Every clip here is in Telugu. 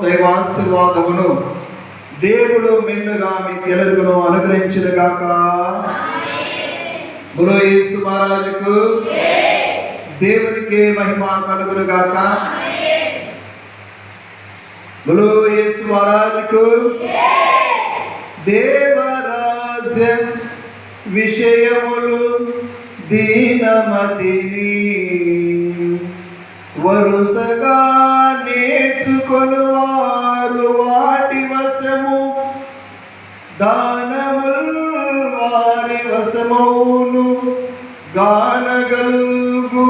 దైవాశీర్వాదమును దేవుడు మెండుగా మీకు ఎల్లరికను అనుగ్రహించునుగాక. బోలో యేసు మహారాజుకు దేవునికి మహిమ కలుగునుగాక. బోలో యేసు మహారాజుకు. దేవరాజ్యం విషయములు దీనమతిని వరుసగా నేర్చుకొనువారు వాటి వశము దానముల్ వారి వశమౌను గానగల్గు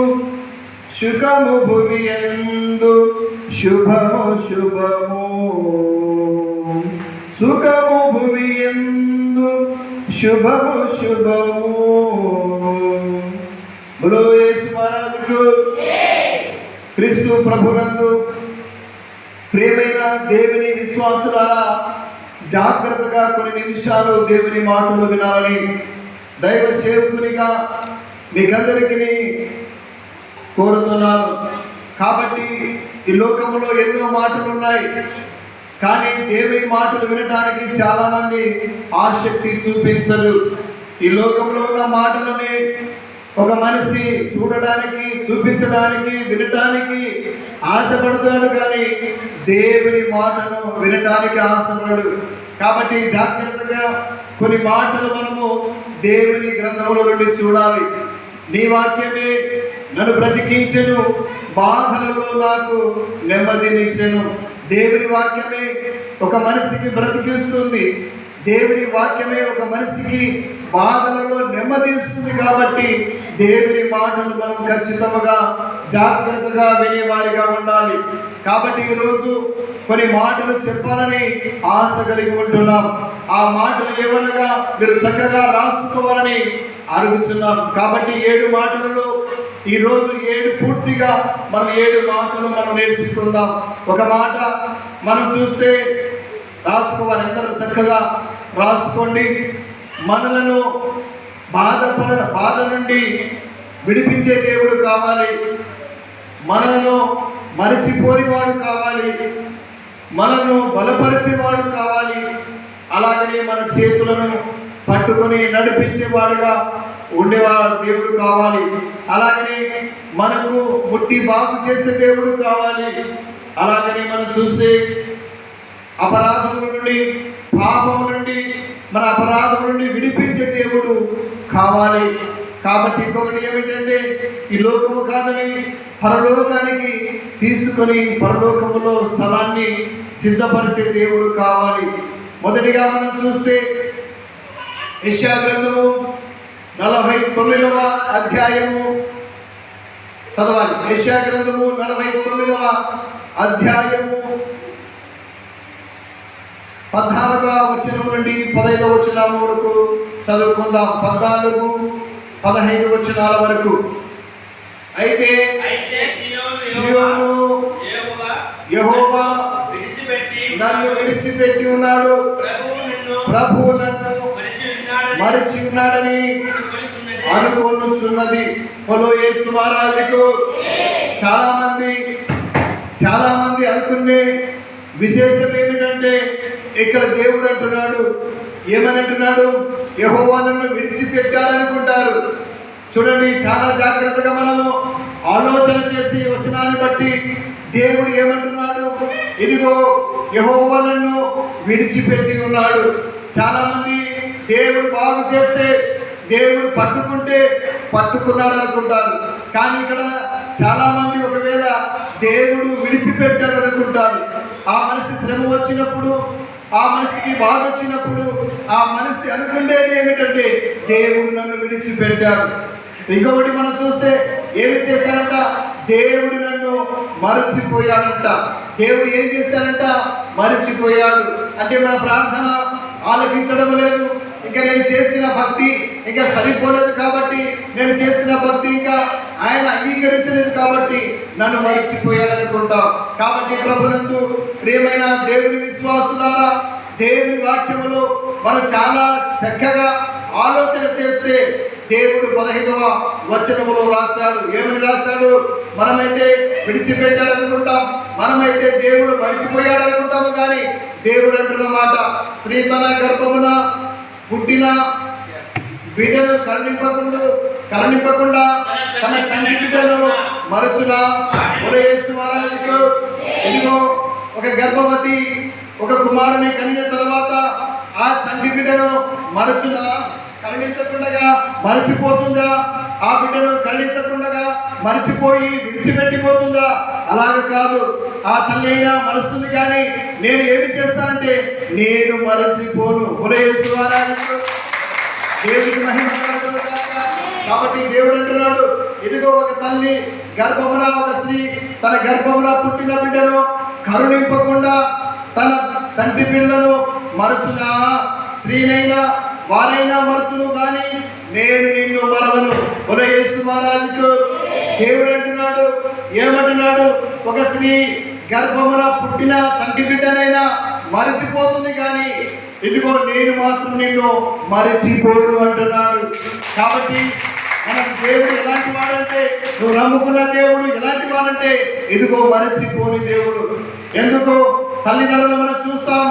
సుఖము భువియందు శుభము శుభము సుఖము భువియందు శుభము శుభము. బోలో యేసు మహారాజుకు. క్రీస్తు ప్రభునందు ప్రియమైన దేవుని విశ్వాసులారా, జాగ్రత్తగా కొన్ని నిమిషాలు దేవుని మాటలు వినాలని దైవ సేవకునిగా మీకందరికీ కోరుతున్నాను. కాబట్టి ఈ లోకంలో ఎన్నో మాటలు ఉన్నాయి, కానీ దేవుని మాటలు వినటానికి చాలామంది ఆసక్తి చూపించరు. ఈ లోకంలో ఉన్న మాటలని ఒక మనిషి చూడడానికి, చూపించడానికి, వినటానికి ఆశపడతాడు, కానీ దేవుని మాటను వినటానికి ఆశపడడు. కాబట్టి జాగ్రత్తగా కొన్ని మాటలు మనము దేవుని గ్రంథముల నుండి చూడాలి. నీ వాక్యమే నన్ను బ్రతికించెను, బాధలలో నాకు నెమ్మదినిచ్చెను. దేవుని వాక్యమే ఒక మనిషికి బ్రతికిస్తుంది. దేవుని వాక్యమే ఒక మనిషికి బాధలలో నెమ్మదిస్తుంది. కాబట్టి దేవుని మాటలు మనం ఖచ్చితంగా జాగ్రత్తగా వినేవారిగా ఉండాలి. కాబట్టి ఈరోజు కొన్ని మాటలు చెప్పాలని ఆశ కలిగి ఉంటున్నాం. ఆ మాటలు ఏమనగా మీరు చక్కగా రాసుకోవాలని అడుగుతున్నాం. కాబట్టి 7 మాటలలో ఈరోజు 7 పూర్తిగా మనం 7 మాటలు మనం నేర్చుకుందాం. ఒక మాట మనం చూస్తే రాసుకోవాలి, అందరూ చక్కగా రాసుకోండి. మనలను బాధ నుండి విడిపించే దేవుడు కావాలి, మనలను మరిచిపోయేవాడు కావాలి, మనను బలపరిచేవాడు కావాలి, అలాగనే మన చేతులను పట్టుకొని నడిపించేవాడుగా ఉండేవాడు దేవుడు కావాలి, అలాగనే మనకు ముట్టి బాగు చేసే దేవుడు కావాలి, అలాగనే మనం చూస్తే అపరాధముల నుండి, పాపము నుండి, మన అపరాధం నుండి విడిపించే దేవుడు కావాలి. కాబట్టి ఇంకొకటి ఏమిటంటే, ఈ లోకము కాదని పరలోకానికి తీసుకొని పరలోకములో స్థలాన్ని సిద్ధపరిచే దేవుడు కావాలి. మొదటిగా మనం చూస్తే యెషయా గ్రంథము 49వ అధ్యాయము చదవాలి. యెషయా గ్రంథము 49వ అధ్యాయము 14వ వచనం నుండి 15వ వచనం వరకు చదువుకుందాం. 14, 15 వచనాల వరకు. అయితే సియోను యెహోవా నన్ను విడిచిపెట్టి ఉన్నాడు, ప్రభువు నన్ను మరిచి ఉన్నాడని అనుకొనుచున్నది. బోలో యేసు మహారాజుకు. చాలా మంది అనుకునే విశేషం ఏమిటంటే, ఇక్కడ దేవుడు అంటున్నాడు, ఏమని అంటున్నాడు? యెహోవా నన్ను విడిచిపెట్టాడు అనుకుంటారు. చూడండి, చాలా జాగ్రత్తగా మనము ఆలోచన చేసి వచనాన్ని బట్టి దేవుడు ఏమంటున్నాడు? ఇదిగో యెహోవా నన్ను విడిచిపెట్టి ఉన్నాడు. చాలా మంది దేవుడు బాగు చేస్తే, దేవుడు పట్టుకుంటే పట్టుకున్నాడు అనుకుంటారు. కానీ ఇక్కడ చాలా మంది ఒకవేళ దేవుడు విడిచిపెట్టాడు అనుకుంటాడు. ఆ మనిషి శ్రమ వచ్చినప్పుడు, ఆ మనిషికి బాధ వచ్చినప్పుడు ఆ మనిషి అనుకునేది ఏమిటంటే, దేవుడు నన్ను విడిచిపెట్టాడు. ఇంకొకటి మనం చూస్తే ఏమి చేశారంట? దేవుడు నన్ను మరచిపోయాడంట. దేవుడు ఏం చేశాడంట? మరచిపోయాడు. అంటే మన ప్రార్థన ఆలకించడం లేదు, ఇంకా నేను చేసిన భక్తి ఇంకా సరిపోలేదు కాబట్టి, నేను చేసిన భక్తి ఇంకా ఆయన అంగీకరించలేదు కాబట్టి నన్ను మరచిపోయాడు అనుకుంటాం. కాబట్టి ప్రభునందు ప్రియమైన దేవుని విశ్వాసులారా, దేవుని వాక్యములో మనం చాలా చక్కగా ఆలోచన చేస్తే దేవుడు 15వ వచనములో రాశాడు. ఏమని రాశాడు? మనమైతే విడిచిపెట్టాడు అనుకుంటాం, మనమైతే దేవుడు మరిచిపోయాడు అనుకుంటాం, అనుకుంటాము కానీ దేవుడు అంటున్న మాట, స్త్రీ తన గర్భమున పుట్టిన బిడ్డను కరుణింపకుండా తన చంటి బిడ్డను మరచునా? యేసు మహారాజుకు ఇదిగో ఒక గర్భవతి ఒక కుమారుని కనిన తర్వాత ఆ చంటి బిడ్డను మరచునా? కరుణించకుండా మరచిపోతుందా? ఆ బిడ్డను కరుణించకుండా మరచిపోయి విడిచిపెట్టిపోతుందా? అలాగ కాదు. ఆ తల్లి అయినా మరుస్తుంది, కానీ నేను ఏమి చేస్తానంటే నేను మరచిపోను. యేసు మహారాజుకు దేవుడికి మహిమ కలుగును గాక. కాబట్టి దేవుడు అంటున్నాడు, ఇదిగో ఒక తల్లి గర్భమున ఒక స్త్రీ తన గర్భమున పుట్టిన బిడ్డను కరుణింపకుండా తన చంటి బిడ్డలను మరచునా? స్త్రీనైనా వారైనా మరుతును, కానీ నేను నిన్ను మరవను. యేసు మహారాజుకు దేవుడు అంటున్నాడు, ఏమంటున్నాడు? ఒక స్త్రీ గర్భమున పుట్టిన చంటి బిడ్డనైనా మరచిపోతుంది, కానీ ఇదిగో నేను మాత్రం నిన్ను మరచిపోను అంటున్నాడు. కాబట్టి మనకు దేవుడు ఎలాంటి వాడంటే, నువ్వు నమ్ముకున్న దేవుడు ఎలాంటి వాడంటే ఇదిగో మరచిపోని దేవుడు. ఎందుకు? తల్లిదండ్రులు మనం చూస్తాం,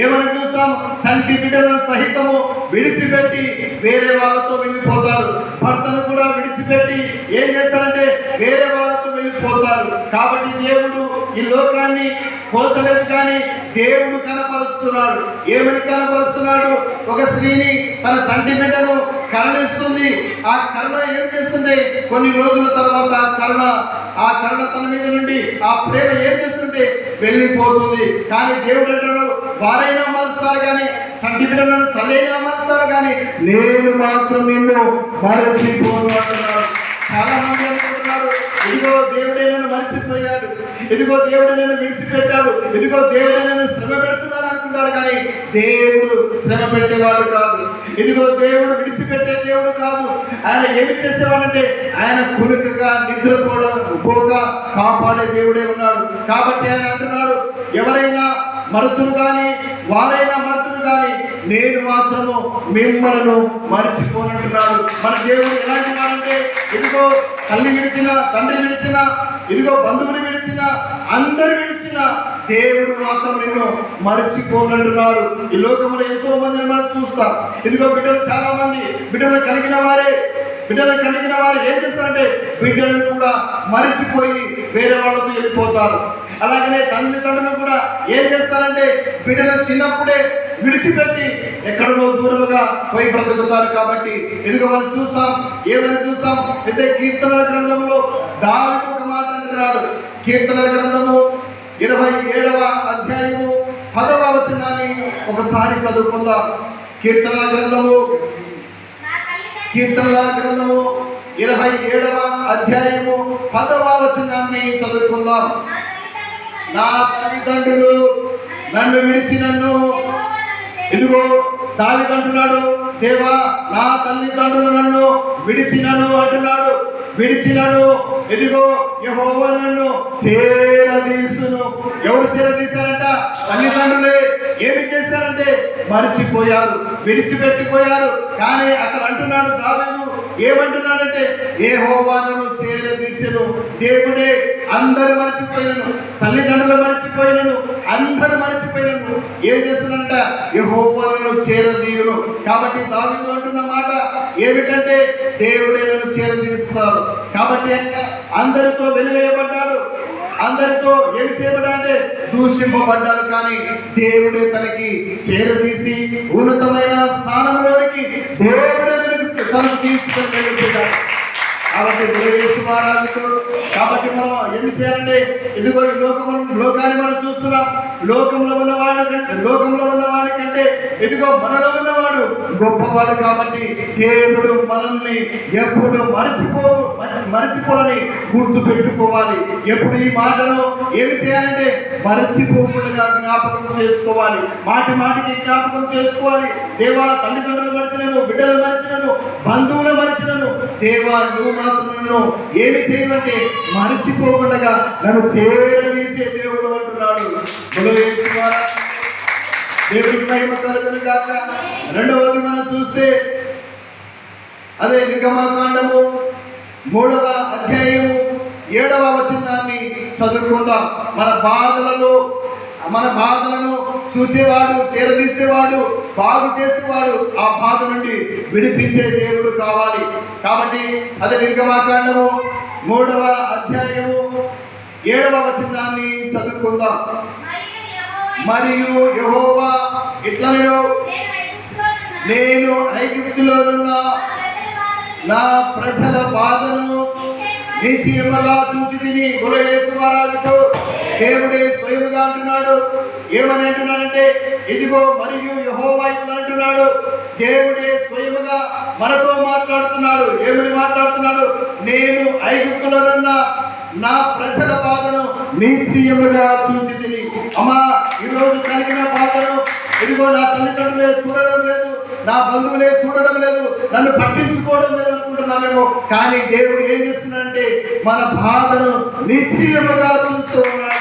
ఏమని చూస్తాం? చంటి బిడ్డలను సహితము విడిచిపెట్టి వేరే వాళ్ళతో వెళ్ళిపోతారు. భర్తను కూడా విడిచిపెట్టి ఏం చేస్తారంటే వేరే వాళ్ళతో వెళ్ళిపోతారు. కాబట్టి దేవుడు ఈ లోకాన్ని పోల్చలేదు, కానీ దేవుడు కనపరుస్తున్నాడు. ఏమని కనపరుస్తున్నాడు? ఒక స్త్రీని తన చంటి బిడ్డను కరుణిస్తుంది. ఆ కరుణ ఏం చేస్తుంటే కొన్ని రోజుల తర్వాత ఆ కరుణ తన మీద నుండి ఆ ప్రేమ ఏం చేస్తుంటే వెళ్ళిపోతుంది. కానీ దేవుడు అంటాడు, వారైనా మరుస్తారు కానీ చంటి బిడ్డలను తల్లైనా మరుస్తారు, కానీ నేను మాత్రం నిన్ను మరచిపోను అంటున్నాడు. చాలా మంది అనుకుంటున్నారు, ఇదిగో దేవుడే నన్ను మర్చిపోయాడు, ఇదిగో దేవుడు నన్ను విడిచిపెట్టాడు, ఇదిగో దేవుడే నన్ను శ్రమ పెడుతున్నాను అనుకుంటారు. కానీ దేవుడు శ్రమ పెట్టేవాడు కాదు. ఇదిగో దేవుడు విడిచిపెట్టే దేవుడు కాదు. ఆయన ఏమి చేసేవాడంటే ఆయన కునుకగా నిద్రపోక కాపాడే దేవుడే ఉన్నాడు. కాబట్టి ఆయన అంటున్నాడు, ఎవరైనా మరుతులు కానీ వారైనా మరుతులు కానీ నేను మాత్రము మిమ్మలను మర్చిపోనంటున్నాడు. మన దేవుడు ఎలాంటి వాడంటే, ఇదిగో తల్లి విడిచిన, తండ్రి విడిచిన, ఇదిగో బంధువులు విడిచిన, అందరు విడిచిన దేవుడు మాత్రం నిన్ను మర్చిపోనంటున్నారు. ఈ లోకంలో ఎంతో మందిని మనం చూస్తాం. ఇదిగో బిడ్డలు చాలా మంది బిడ్డలు కలిగిన వారు ఏం చేస్తారంటే బిడ్డలను కూడా మరిచిపోయి వేరే వాళ్ళతో వెళ్ళిపోతారు. అలాగనే తల్లిదండ్రులు కూడా ఏం చేస్తారంటే బిడ్డలను చిన్నప్పుడే విడిచిపెట్టి ఎక్కడనో దూరముగా పోయి బ్రతుకుతారు. కాబట్టి ఇదిగో మనం చూస్తాం, ఏమని చూస్తాం అయితే కీర్తనల గ్రంథంలో దావీదు ఒక మాట అంటున్నాడు. కీర్తనల గ్రంథము 27వ అధ్యాయము 10వ వచనాన్ని ఒకసారి చదువుకుందాం. కీర్తనల గ్రంథము 27వ అధ్యాయము 10వ వచనాన్ని చదువుకుందాం. నా తల్లిదండ్రులు నన్ను విడిచినను, ఇదిగో దావీదు అంటున్నాడు, దేవా నా తల్లిదండ్రులు నన్ను విడిచినను అంటున్నాడు. విడిచినను, ఇదిగో యెహోవా నన్ను చేరదీసును. ఎవరు చేరదీశారంట? తల్లిదండ్రులే. ఏమి చేశారంటే మర్చిపోయారు, విడిచిపెట్టిపోయారు. కానీ అక్కడ అంటున్నాడు దావీదు, ఏమంటున్నాడంటే యెహోవా నన్ను చేరదీసెను. దేవుడే అందరు మర్చిపోయినను, తల్లిదండ్రులు మర్చిపోయినను, అందరు మర్చిపోయినను ఏం చేస్తున్నాడంట? యెహోవా నన్ను చేరదీయును. కాబట్టి దావీదు అంటున్న మాట ఏమిటంటే దేవుడే నన్ను చేరదీస్తారు. కాబట్టి ఆయన అందరితో వెలివేయబడ్డాడు, అందరితో ఏమి చేయబడ్డాడంటే దూషింపబడ్డాడు. కానీ దేవుడే తనకి చేరదీసి ఉన్నతమైన స్థానంలోనికి దేవుడే తనకు తీసుకొని వెళ్ళిపోయాడు. కాబట్టి యేసు మహారాజుకు కాబట్టి మనం ఏం చేయాలంటే, ఇదిగో ఈ లోకాన్ని మనం చూస్తున్నాం. లోకంలో ఉన్నవాడి కంటే ఇదిగో మనలో ఉన్నవాడు గొప్పవాడు. కాబట్టి దేవుడు మనల్ని ఎప్పుడు మరచిపోడని గుర్తు పెట్టుకోవాలి. ఎప్పుడు ఈ మాటను ఏమి చేయాలంటే మరచిపోకుండా జ్ఞాపకం చేసుకోవాలి. మాటికి జ్ఞాపకం చేసుకోవాలి. దేవా తల్లిదండ్రులు మరిచినను, బిడ్డలు మరిచినను, బంధువులు మరిచినను, దేవా నువ్వు మాత్రం నన్ను ఏమి చేయాలంటే మరచిపోకుండా నన్ను చేరదీసే దేవుడు అంటున్నాడు. దేవుడికి మహిమ కలుగును గాక. రెండవది మనం చూస్తే అదే నిర్గమకాండము 3వ అధ్యాయము 7వ వచనాన్ని చదువుకుందాం. మన బాధలలో మన బాధలను చూసేవాడు, చేరదీసేవాడు, బాగు చేసేవాడు, ఆ బాధ నుండి విడిపించే దేవుడు కావాలి. కాబట్టి అదే నిర్గమాకాండము 3వ అధ్యాయము 7వ వచనాన్ని చదువుకుందాం. మరియు యెహోవా ఇట్లా నేను ఐగుప్తులోనున్న నా ప్రజల బాధను నిశ్చయముగా చూచి తిని. యేసు మహారాజుతో దేవుడే స్వయముగా అంటున్నాడు. ఏమని అంటున్నాడంటే, ఇదిగో మరియు యెహోవా ఇట్లా అంటున్నాడు. దేవుడే స్వయముగా మనతో మాట్లాడుతున్నాడు. ఏమని మాట్లాడుతున్నాడు? నేను ఐగుప్తులోనున్న నా ప్రజల బాధను నిశ్చయముగా చూచి తిని. అమ్మా, ఈరోజు కలిగిన బాధను ఇదిగో నా తల్లిదండ్రులే చూడడం లేదు, నా బంధువులే చూడడం లేదు, నన్ను పట్టించుకోవడం లేదు అనుకుంటున్నామేమో. కానీ దేవుడు ఏం చేస్తున్నాడంటే మన బాధను నిశ్చయముగా చూస్తూ ఉన్నాడు.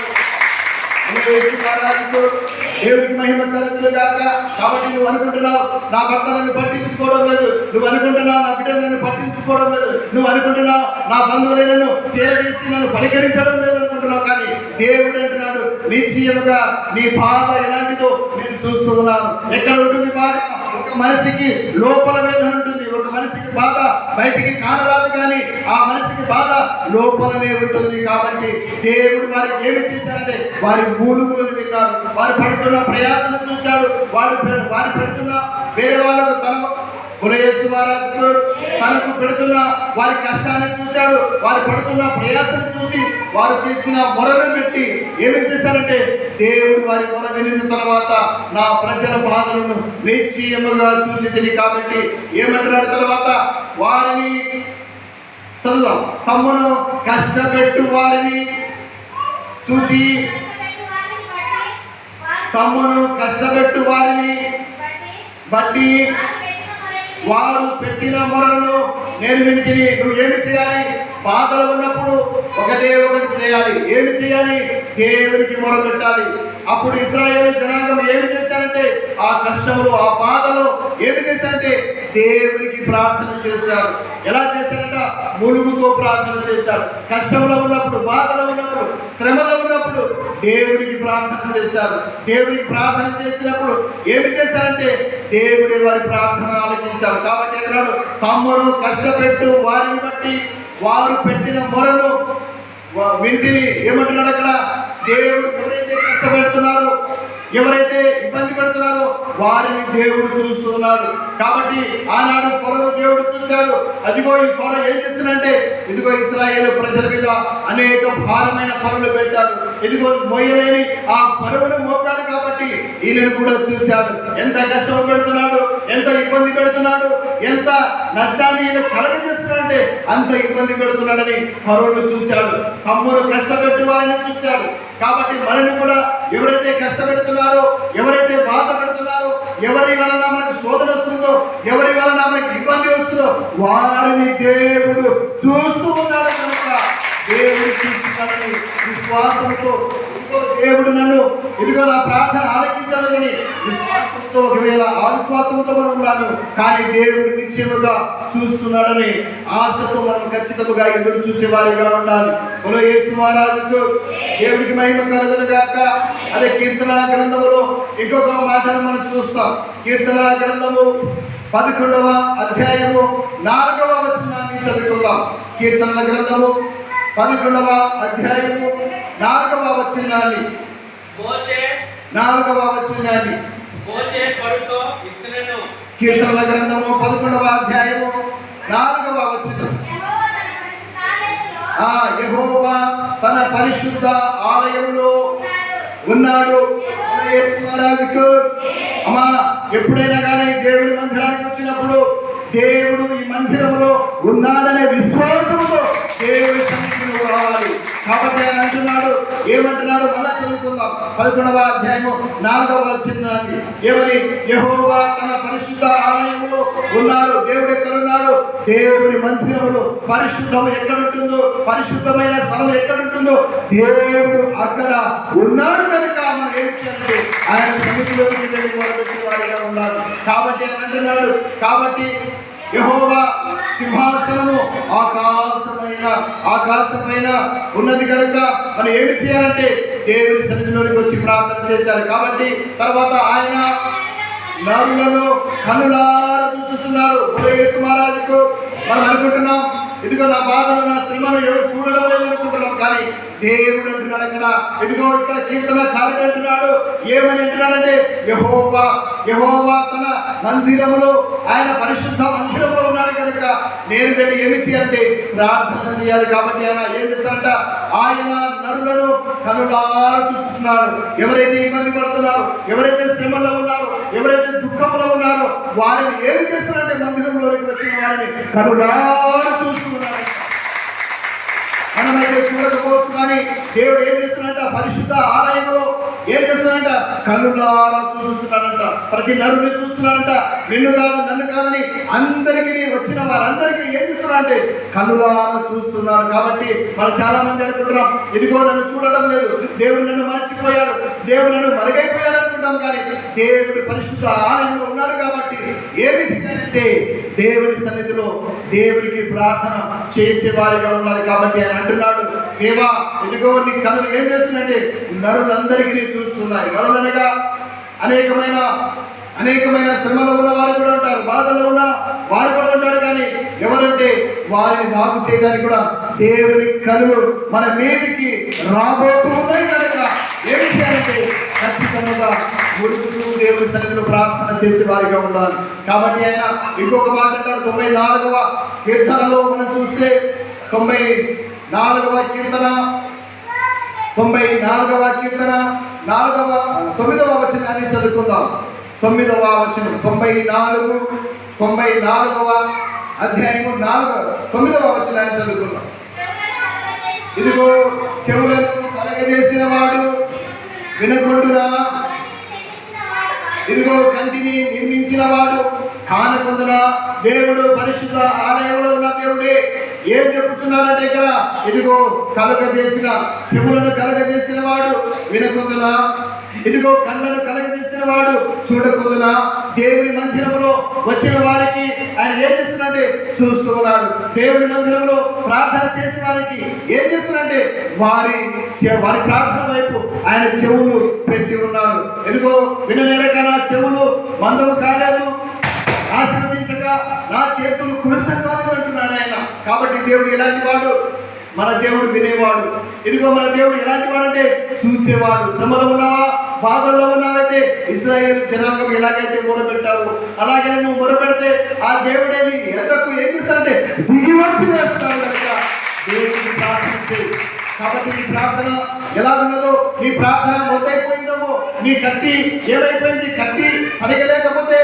దేవుడికి మహిమ కలుగుగాక. కాబట్టి నువ్వు అనుకుంటున్నావు నా భర్త నన్ను పట్టించుకోవడం లేదు, నువ్వు అనుకుంటున్నావు నా బిడ్డ నన్ను పట్టించుకోవడం లేదు, నువ్వు అనుకుంటున్నావు నా బంధువులే నన్ను చేరదీసి నన్ను పలికరించడం లేదు అనుకుంటున్నావు. కానీ దేవుడు అంటున్నాడు, నిశ్చయముగా నీ బాధ ఎలాంటిదో నేను చూస్తూ ఉన్నాను. ఎక్కడ ఉంటుంది బాధ? ఒక మనిషికి లోపల వేదన ఉంటుంది, ఒక మనిషికి బాధ బయటికి కానరాదు, కానీ ఆ మనిషికి బాధ లోపలనే ఉంటుంది. కాబట్టి దేవుడు వారికి ఏమి చేశారంటే వారి మూలుగులను విన్నాడు, వారు పడుతున్న ప్రయాసను చూశాడు, వారు పెడుతున్న వేరే వాళ్ళకు యేసు మహారాజుకు తనకు పెడుతున్న వారి కష్టాన్ని చూశాడు, వారు పడుతున్న ప్రయాసను చూసి వారు చేసిన మొరను పెట్టి ఏమి చేశారంటే దేవుడు వారి మొర వినిన తర్వాత నా ప్రజల బాధలను నిశ్చయముగా చూసి తిని. కాబట్టి ఏమంటున్నాడు తర్వాత? వారిని చదువుదాం. తమ్మును కష్టపెట్టు వారిని చూచి, తమ్మును కష్టపెట్టు వారిని బట్టి వారు పెట్టిన మొరలను నేను వింటిని. నువ్వు ఏమి చేయాలి? బాధలు ఉన్నప్పుడు ఒకటే ఒకటి చేయాలి. ఏమి చేయాలి? దేవునికి మొర పెట్టాలి. అప్పుడు ఇశ్రాయేలు జనాంగం ఏమి చేశారంటే ఆ కష్టములు, ఆ బాధలు ఏమి చేశారంటే దేవునికి ప్రార్థన చేశారు. ఎలా చేశారంట? ములుగుతో ప్రార్థన చేశారు. కష్టంలో ఉన్నప్పుడు, బాధలో ఉన్నప్పుడు, శ్రమలో ఉన్నప్పుడు దేవునికి ప్రార్థన చేశారు. దేవునికి ప్రార్థన చేసినప్పుడు ఏమి చేశారంటే దేవుడే వారి ప్రార్థన ఆలకించారు. కాబట్టి అంటున్నాడు, తమ్మును కష్టపెట్టు వారిని బట్టి వారు పెట్టిన మొరను వింటిని. ఏమంటున్నాడు అక్కడ? దేవుడు ఎవరైతే కష్టపెడుతున్నారో, ఎవరైతే ఇబ్బంది పెడుతున్నారో వారిని దేవుడు చూస్తున్నాడు. కాబట్టి ఆనాడు ఫరోను దేవుడు చూశాడు. అదిగో ఈ ఫరో ఏం చేస్తున్నాడంటే ఇదిగో ఇశ్రాయేలు ప్రజల మీద అనేక భారమైన పనులు పెట్టాడు. ఇదిగో మోయలేని ఆ పరువును మోపాడు. కాబట్టి ఈయనను కూడా చూశాడు. ఎంత కష్టం పెడుతున్నాడు, ఎంత ఇబ్బంది పెడుతున్నాడు, ఎంత నష్టాన్ని ఈయన కలగజేస్తున్నాడంటే అంత ఇబ్బంది పెడుతున్నాడని ఫరోను చూశాడు. తమ్మును కష్టపెట్టు వారిని చూశాడు. కాబట్టి మనల్ని కూడా ఎవరైతే కష్టపెడుతున్నారో, ఎవరైతే బాధ పెడుతున్నారో, ఎవరి వలన మనకు శోధన వస్తుందో, ఎవరి వలన మనకి ఇబ్బంది వస్తుందో వారిని దేవుడు చూస్తూ ఉన్నాడు. కనుక దేవుడు చూస్తున్నాడని విశ్వాసంతో దేవుడు నన్ను ఇదిగో నా ప్రార్థన ఆలకించాలని విశ్వాసంతో, ఒకవేళ ఆ విశ్వాసంతో మనం ఉన్నాను, కానీ దేవుడు నిశ్చయముగా చూస్తున్నాడని ఆశతో మనం ఖచ్చితంగా ఎదురు చూసేవారిగా ఉండాలి. యేసు మహారాజుకు దేవుడికి మహిమ కలుగునుగాక. అదే కీర్తన గ్రంథములో ఇంకొక మాటను మనం చూస్తాం. కీర్తన గ్రంథము 11వ అధ్యాయము 4వ వచనాన్ని చదువుకుందాం. కీర్తన గ్రంథము 11వ అధ్యాయము 4వ వచనాన్ని 4వ వచనాన్ని కీర్తనల గ్రంథము 11వ అధ్యాయము 4వ వచనం. యెహోవా తన పరిశుద్ధ ఆలయములో ఉన్నాడు. యేసు మహారాజుకు అమ్మా, ఎప్పుడైనా కానీ దేవుడి మందిరానికి వచ్చినప్పుడు దేవుడు ఈ మందిరములో ఉన్నాడనే విశ్వాసంతో దేవుడి సన్నిధికి రావాలి. కాబట్టి ఆయన అంటున్నాడు, ఏమంటున్నాడు? మళ్ళా చదువుకుందాం. 11వ అధ్యాయము 4వ వచనాన్ని. ఏమని? యెహోవా తన పరిశుద్ధ ఆలయములో ఉన్నాడు. దేవుడు ఎక్కడున్నాడు? దేవుడి మందిరములో. పరిశుద్ధం ఎక్కడుంటుందో, పరిశుద్ధమైన స్థలం ఎక్కడుంటుందో దేవుడు అక్కడ ఉన్నాడు. కనుక మనం ఏం చేయాలంటే ఆయన సన్నిధిలోకి వెళ్ళి మొదలుపెట్టే వారిగా ఉన్నారు. కాబట్టి ఆయన అంటున్నాడు, కాబట్టి యెహోవా సింహాసనము ఆకాశమైన ఉన్నది కనుక మనం ఏమి చేయాలంటే దేవుని సన్నిధిలోనికి వచ్చి ప్రార్థన చేశారు. కాబట్టి తర్వాత ఆయన నరులను కనులారా చూస్తున్నాడు. యేసు మహారాజుకు మనం అనుకుంటున్నాం, ఇదిగో నా బాధలు నా శ్రమను ఎవరు చూడడం లేదు అనుకుంటున్నాం, కానీ దేవుడు అంటున్నాడు అక్కడ. ఇదిగో ఇక్కడ కీర్తనకారుడు అంటున్నాడు, ఏమని అంటున్నాడంటే, యెహోవా యెహోవా తన మందిరములో, ఆయన పరిశుద్ధ మందిరంలో ఉన్నాడు కనుక నేను వెళ్ళి ఏమి చేయాలంటే ప్రార్థన చేయాలి. కాబట్టి ఆయన ఏం చేస్తాడంట, ఆయన నరులను కనులారా చూస్తున్నాడు. ఎవరైతే ఇబ్బంది పడుతున్నారో, ఎవరైతే శ్రమలో ఉన్నారో, ఎవరైతే దుఃఖంలో ఉన్నారో వారిని ఏమి చేస్తున్నారంటే మందిరంలోకి వచ్చిన వారిని కనులారా చూస్తున్నాడు. మనమైతే చూడకపోవచ్చు, కానీ దేవుడు ఏం చేస్తున్నాడంట, పరిశుద్ధ ఆలయంలో ఏం చేస్తున్నాడంట, కనులారా చూస్తున్నాడంట. ప్రతి నరుని చూస్తున్నాడంట. నిన్ను కాదు నన్ను కాదని అందరికీ వచ్చిన వారందరికీ ఏం చేస్తున్నాడంటే కనులారా చూస్తున్నాడు. కాబట్టి మనం చాలా మంది అనుకుంటున్నాం, ఇదిగో నన్ను చూడడం లేదు, దేవుడు నన్ను మర్చిపోయాడు, దేవుడు నన్ను మరుగైపోయాడు అనుకుంటాం, కానీ దేవుడు పరిశుద్ధ ఆలయంలో ఉన్నాడు. కాబట్టి ఏమి చేయాలంటే దేవుని సన్నిధిలో దేవునికి ప్రార్థన చేసేవారిగా ఉన్నారు. కాబట్టి ఆయన అంటున్నాడు, దేవా ఇదిగో నీ కనులు ఏం చేస్తున్నాయంటే నరులందరికీ చూస్తున్నాయి. నరులనగా అనేకమైన శ్రమలో ఉన్న వారు కూడా ఉంటారు, బాధల్లో ఉన్న వారు కూడా ఉంటారు, కానీ ఎవరంటే వారిని బాగు చేయడానికి కూడా దేవుని కనులు మన మీదికి రాబోతున్నాయి కనుక ఏమి చేయాలంటే ఖచ్చితంగా మురుగుతూ దేవుని సన్నిధిలో ప్రార్థన చేసే వారిగా ఉండాలి. కాబట్టి ఆయన ఇంకొక మాట అంటాడు, 94వ కీర్తనలో మనం చూస్తే 94వ కీర్తన 9వ వచనాన్ని చదువుకుందాం. 9వ వచనం 94వ అధ్యాయము 9వ వచనాన్ని చదువుకుందాం. ఇదిగో చెవులను కలగజేసిన వాడు వినకుండునా, ఇదిగో కంటిని నిర్మించిన వాడు కానకుందునా. దేవుడు పరిశుద్ధ ఆలయంలో ఉన్న దేవుడే ఏం చెప్పుచున్నాడంటే ఇక్కడ, ఇదిగో కలగజేసిన చెవులను కలగజేసిన వాడు వినకుందునా, ఇదిగో కళ్ళను కలగజేసిన వాడు చూడకుందునా. దేవుని మందిరంలో వచ్చిన వారికి ఆయన ఏం చేస్తున్నాడంటే చూస్తూ ఉన్నాడు. దేవుని మందిరంలో ప్రార్థన చేసే వారికి ఏం చేస్తున్నాడంటే వారి ప్రార్థన వైపు ఆయన చెవులు పెట్టి ఉన్నాడు. ఇదిగో విననేరక నా చెవులు మందము కాలేదు, ఆశీర్వదించక నా చేతులు కురసకాలేదు అంటున్నాడు ఆయన. కాబట్టి దేవుడు ఎలాంటి వాడు, మన దేవుడు వినేవాడు. ఇదిగో మన దేవుడు ఎలాంటి వాడు అంటే చూచేవాడు. శ్రమలో ఉన్నావా, బాధల్లో ఉన్నావైతే ఇశ్రాయేలు జనాంగం ఎలాగైతే మొరపెట్టావు అలాగే నువ్వు మొరపెడితే ఆ దేవుడేని ఎంతకు ఏం చేస్తాడంటే దిగి వచ్చి వేస్తాడు కనుక దేవుడికి ప్రార్థన చేయి. కాబట్టి నీ ప్రార్థన ఎలా ఉన్నదో, నీ ప్రార్థన మొత్తైపోయిందేమో, నీ కత్తి ఏమైపోయింది, కత్తి సరిగా లేకపోతే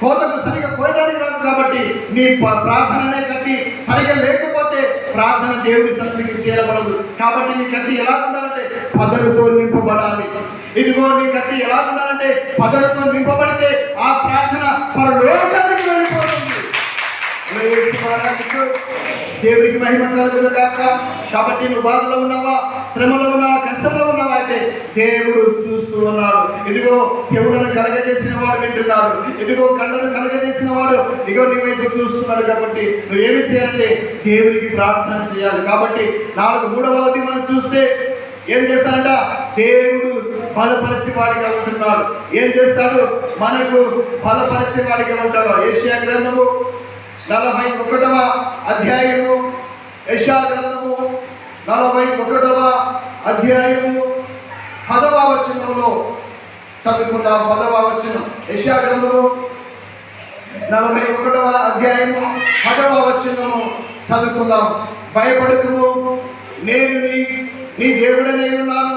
కోతకు సరిగా కోయడానికి రాదు. కాబట్టి నీ ప్రార్థన అనే కత్తి సరిగా లేకపోతే ప్రార్థన దేవుని సన్నిధికి చేరబడదు. కాబట్టి నీ కత్తి ఎలా ఉండాలంటే పదలతో నింపబడాలి. ఇదిగో నీ కత్తి ఎలా ఉండాలంటే పదలతో నింపబడితే ఆ ప్రార్థన పరలోకానికి వెళ్ళిపోతుంది. దేవునికి మహిమ కలుగును గాక. కాబట్టి నువ్వు బాధలో ఉన్నావా, శ్రమలో ఉన్నావా, కష్టంలో ఉన్నావా అయితే దేవుడు చూస్తూ ఉన్నాడు. ఇదిగో చెవులను కలగజేసిన వాడు వింటున్నాడు, ఇదిగో కళ్ళను కలగజేసిన వాడు ఇదిగో నీ వైపు చూస్తున్నాడు. కాబట్టి నువ్వు ఏమి చేయాలంటే దేవునికి ప్రార్థన చేయాలి. కాబట్టి 3వది మనం చూస్తే ఏం చేస్తాడంట, దేవుడు బలపరిచేవాడిగా ఉంటున్నాడు. ఏం చేస్తాడు, మనకు బలపరిచేవాడిగా ఉంటాడు. యెషయా గ్రంథము 41వ అధ్యాయము, యెషయా గ్రంథము 41వ అధ్యాయము 10వ వచనంలో చదువుకుందాం. 10వ వచనం, యెషయా గ్రంథము 41వ అధ్యాయము 10వ వచనము చదువుకుందాం. భయపడకుము, నేను నీ దేవుడనే ఉన్నాను,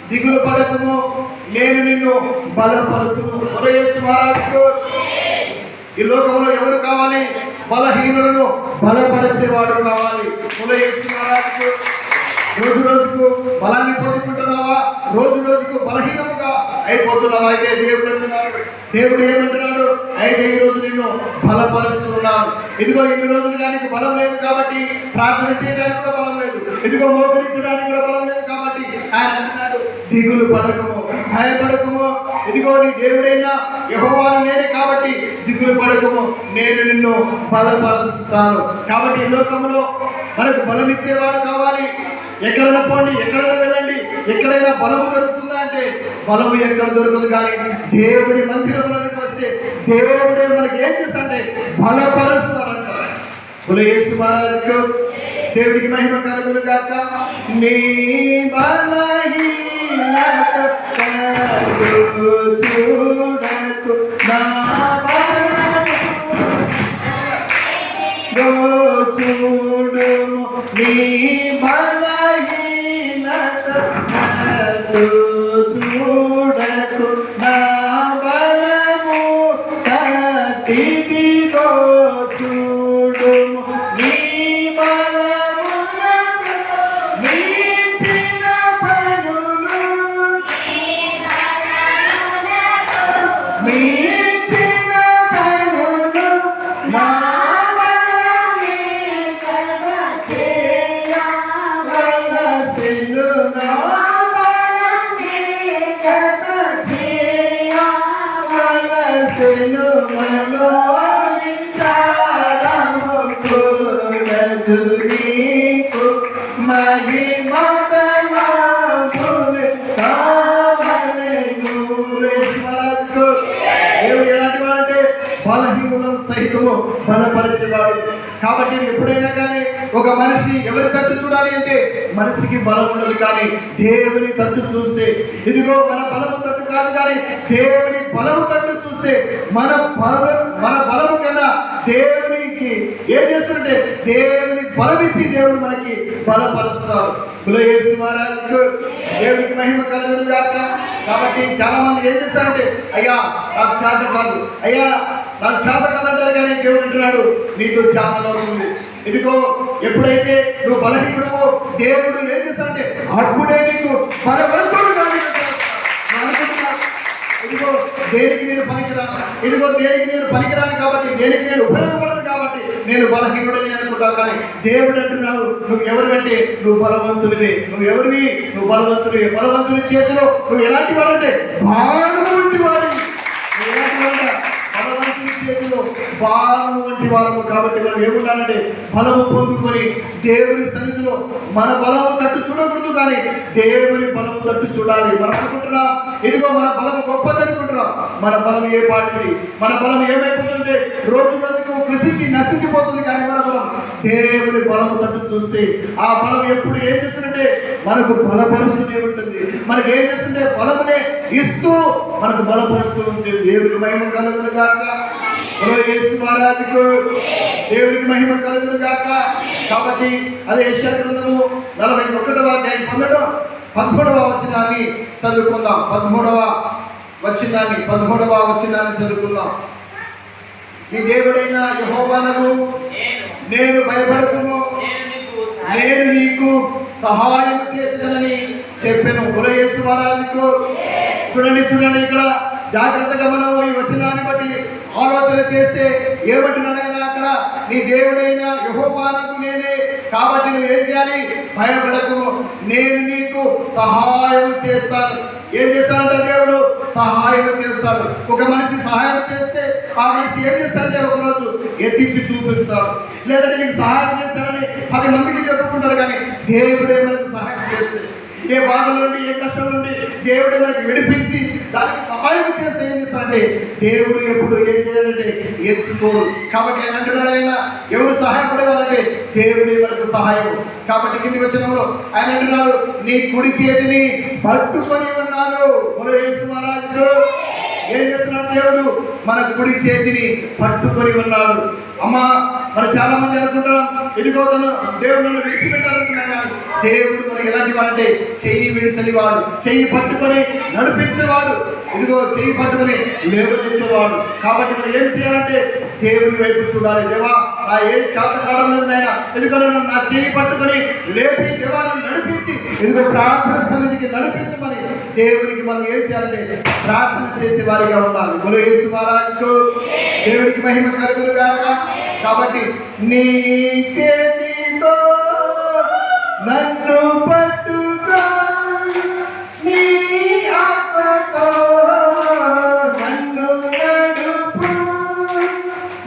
దిగులు పడకుము, నేను నిన్ను బలపరుతును. యేసు మహారాజుకు ఈ లోకంలో ఎవరు కావాలి, బలహీనులను బలపరిచేవాడు కావాలి. యేసు మహారాజుకు రోజు రోజుకు బలాన్ని పొందుకుంటున్నావా, రోజు రోజుకు బలహీనముగా అయిపోతున్నావా అయితే దేవుడు అంటున్నాడు, దేవుడు ఏమంటున్నాడు, అయితే ఈ రోజు నిన్ను బలపరుస్తున్నాను. ఇదిగో ఇన్ని రోజులు దానికి బలం లేదు కాబట్టి ప్రార్థన చేయడానికి కూడా బలం లేదు, ఇదిగో మోకరించడానికి కూడా బలం లేదు. కాబట్టి ఆయన అంటున్నాడు, దిగులు పడకము, భయపడకము, ఇదిగో నీ దేవుడైనా యెహోవాను నేనే కాబట్టి దిగులు పడకము, నేను నిన్ను బలపరుస్తాను. కాబట్టి ఈ లోకంలో మనకు బలం ఇచ్చేవాడు కావాలి. ఎక్కడైనా పోండి, ఎక్కడైనా వెళ్ళండి, ఎక్కడైనా బలము దొరుకుతుందా అంటే బలము ఎక్కడ దొరకదు. కానీ దేవుడి మందిరంలోకి వస్తే దేవుడే మనకి ఏం చేస్తాడంటే బలపరుస్తాడంట. యేసు మహారాజుకు దేవుడికి మహిమ కలుగును గాక. నీ బలహీనత చూడకు నా చూడుము, నీ బలహీనత చూడకు నా బలము తట్టిదిగో చూడుము, నీ బలమునకు మించిన పనులు మించిన పనులు నా నీకు దేవుడు ఎలాంటి వాడంటే బలహీనులను సహితము బలపరిచేవాడు. కాబట్టి ఎప్పుడైనా కానీ ఒక మనిషి ఎవరి తట్టు చూడాలి అంటే మనిషికి బలం ఉండదు, కానీ దేవుని తట్టు చూస్తే ఇదిగో మన బలము తట్టు కాదు, కానీ దేవుని బలము తట్టు చూస్తే మన బలము కన్నా దేవునికి ఏం చేస్తుంటే దేవుని బలమిచ్చి దేవుడు మనకి బలపరుస్తాడు. యేసు మహారాజుకు దేవునికి మహిమ కలుగును గాక. కాబట్టి చాలా మంది ఏం చేస్తారంటే అయ్యా నాకు చేత కాదు, అయ్యా నాకు చేత కాదంటారు, కానీ దేవుడు అంటున్నాడు నీకు చేతలో ఉంది. ఇదిగో ఎప్పుడైతే నువ్వు బలహీనుడవో దేవుడు ఏం చేస్తాడంటే అప్పుడే నీకు బలవంతుడు అనుకుంటున్నాను. ఇదిగో దేనికి నేను పనికిరాను, ఇదిగో దేనికి నేను పనికిరాను కాబట్టి, దేనికి నేను ఉపయోగపడదు కాబట్టి నేను బలహీనుడని అనుకుంటాను. కానీ దేవుడు అంటున్నావు నువ్వు ఎవరికంటే నువ్వు బలవంతుడివి. నువ్వు ఎవరివి? నువ్వు బలవంతుడివి. బలవంతుని చేతిలో నువ్వు ఎలాంటి వాడంటే బాణము వంటి వాడివి. నువ్వు ఎలాంటి వాడ? బలవంతుని చేతిలో బాణము వంటి వారము. కాబట్టి మనం ఏముండాలంటే బలము పొందుకొని దేవుని సన్నిధిలో మన బలము తట్టు చూడకూడదు, కానీ దేవుని బలము తట్టు చూడాలి. మనం అనుకుంటున్నాం ఇదిగో మన బలము గొప్పది అనుకుంటున్నాం. మన బలం ఏ పాటిది? మన బలం ఏమైపోతుంటే రోజు రోజుకు కృషించి నశించిపోతుంది. కానీ మన బలం దేవుని బలము తట్టు చూస్తే ఆ బలం ఎప్పుడు ఏం చేస్తుంటే మనకు బలపరుస్తూనే ఉంటుంది. మనకి ఏం చేస్తుంటే బలమునే ఇస్తూ మనకు బలపరుస్తూ ఉంటుంది. దేవునికి మహిమ కలుగును గాక. యేసు మహారాజుకు దేవునికి మహిమ కలుగును గాక. కాబట్టి అదే యెషయా గ్రంథము 41వ అధ్యాయం 13వ వచనాన్ని చదువుకుందాం. 13వ వచనాన్ని చదువుకుందాం. నీ దేవుడైన యెహోవానకు నేను భయపడకుము, నేను నీకు సహాయం చేస్తానని చెప్పాను. యేసు మహారాజుకు చూడండి ఇక్కడ జాగ్రత్తగా మనం ఈ వచనాన్ని బట్టి ఆలోచన చేస్తే ఏమంటున్నాడైనా అక్కడ నీ దేవుడైన యెహోవానకు నేనే, కాబట్టి నువ్వు ఏం చేయాలి? భయపడకుము, నేను నీకు సహాయం చేస్తాను. ఏం చేస్తానంటే దేవుడు సహాయం చేస్తాడు. ఒక మనిషి సహాయం చేస్తే ఆ మనిషి ఏం చేస్తాడంటే ఒకరోజు ఎత్తించి చూపిస్తాడు. లేదంటే నీకు సహాయం చేస్తాడని 10 మందికి చెప్పుకుంటాడు. కానీ దేవుడే మనకు సహాయం చేస్తే ఏ బాధల నుండి ఏ కష్టం నుండి దేవుడు మనకి విడిపించి దానికి సహాయం చేస్తే ఏం చేస్తాడంటే దేవుడు ఎప్పుడు ఏం చేయాలంటే ఎంచుకోడు. కాబట్టి ఆయన అంటున్నాడు, ఆయన ఎవరు సహాయపడేవారంటే దేవుడే మనకు సహాయం. కాబట్టి కిందికి వచ్చినప్పుడు ఆయన అంటున్నాడు నీ కుడి చేతిని పట్టుకొని ఉన్నాను. యేసు మహారాజుకు ఏం చేస్తున్నాడు? దేవుడు మన కుడి చేతిని పట్టుకొని ఉన్నాడు. అమ్మా మరి చాలా మంది అనుకుంటున్నాం ఇదిగో తను దేవుడు నన్ను విడిచిపెట్టాలనుకున్నాడు. కానీ దేవుడు మనకి ఎలాంటి వాడంటే చెయ్యి విడిచలివాడు, చెయ్యి పట్టుకొని నడిపించేవాడు, ఇదిగో చెయ్యి పట్టుకొని లేవనెత్తేవాడు. కాబట్టి మనం ఏం చేయాలంటే దేవుని వైపు చూడాలి. దేవా నా ఏం చేత కావడం లేదు నాయన, ఎందుకో నా చెయ్యి పట్టుకొని లేపి దేవా నన్ను నడిపించి ఇదిగో ప్రార్థన సన్నిధికి నడిపించమని దేవునికి మనం ఏం చేయాలంటే ప్రార్థన చేసే వారిగా ఉండాలి. యేసు మహారాజుకు దేవునికి మహిమ కలుగును గాక. కాబట్టి నీ చేతితో నన్ను పట్టుకో, నీ ఆత్మతో నన్ను నడుపు,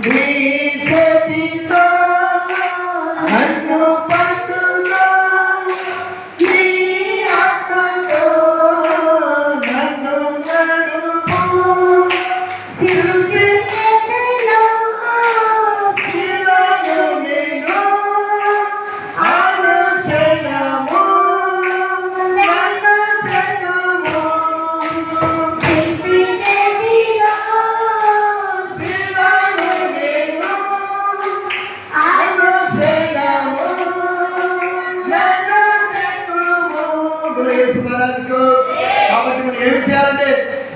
నీ చేతితో నన్ను పట్టుకో, నీ ఆత్మతో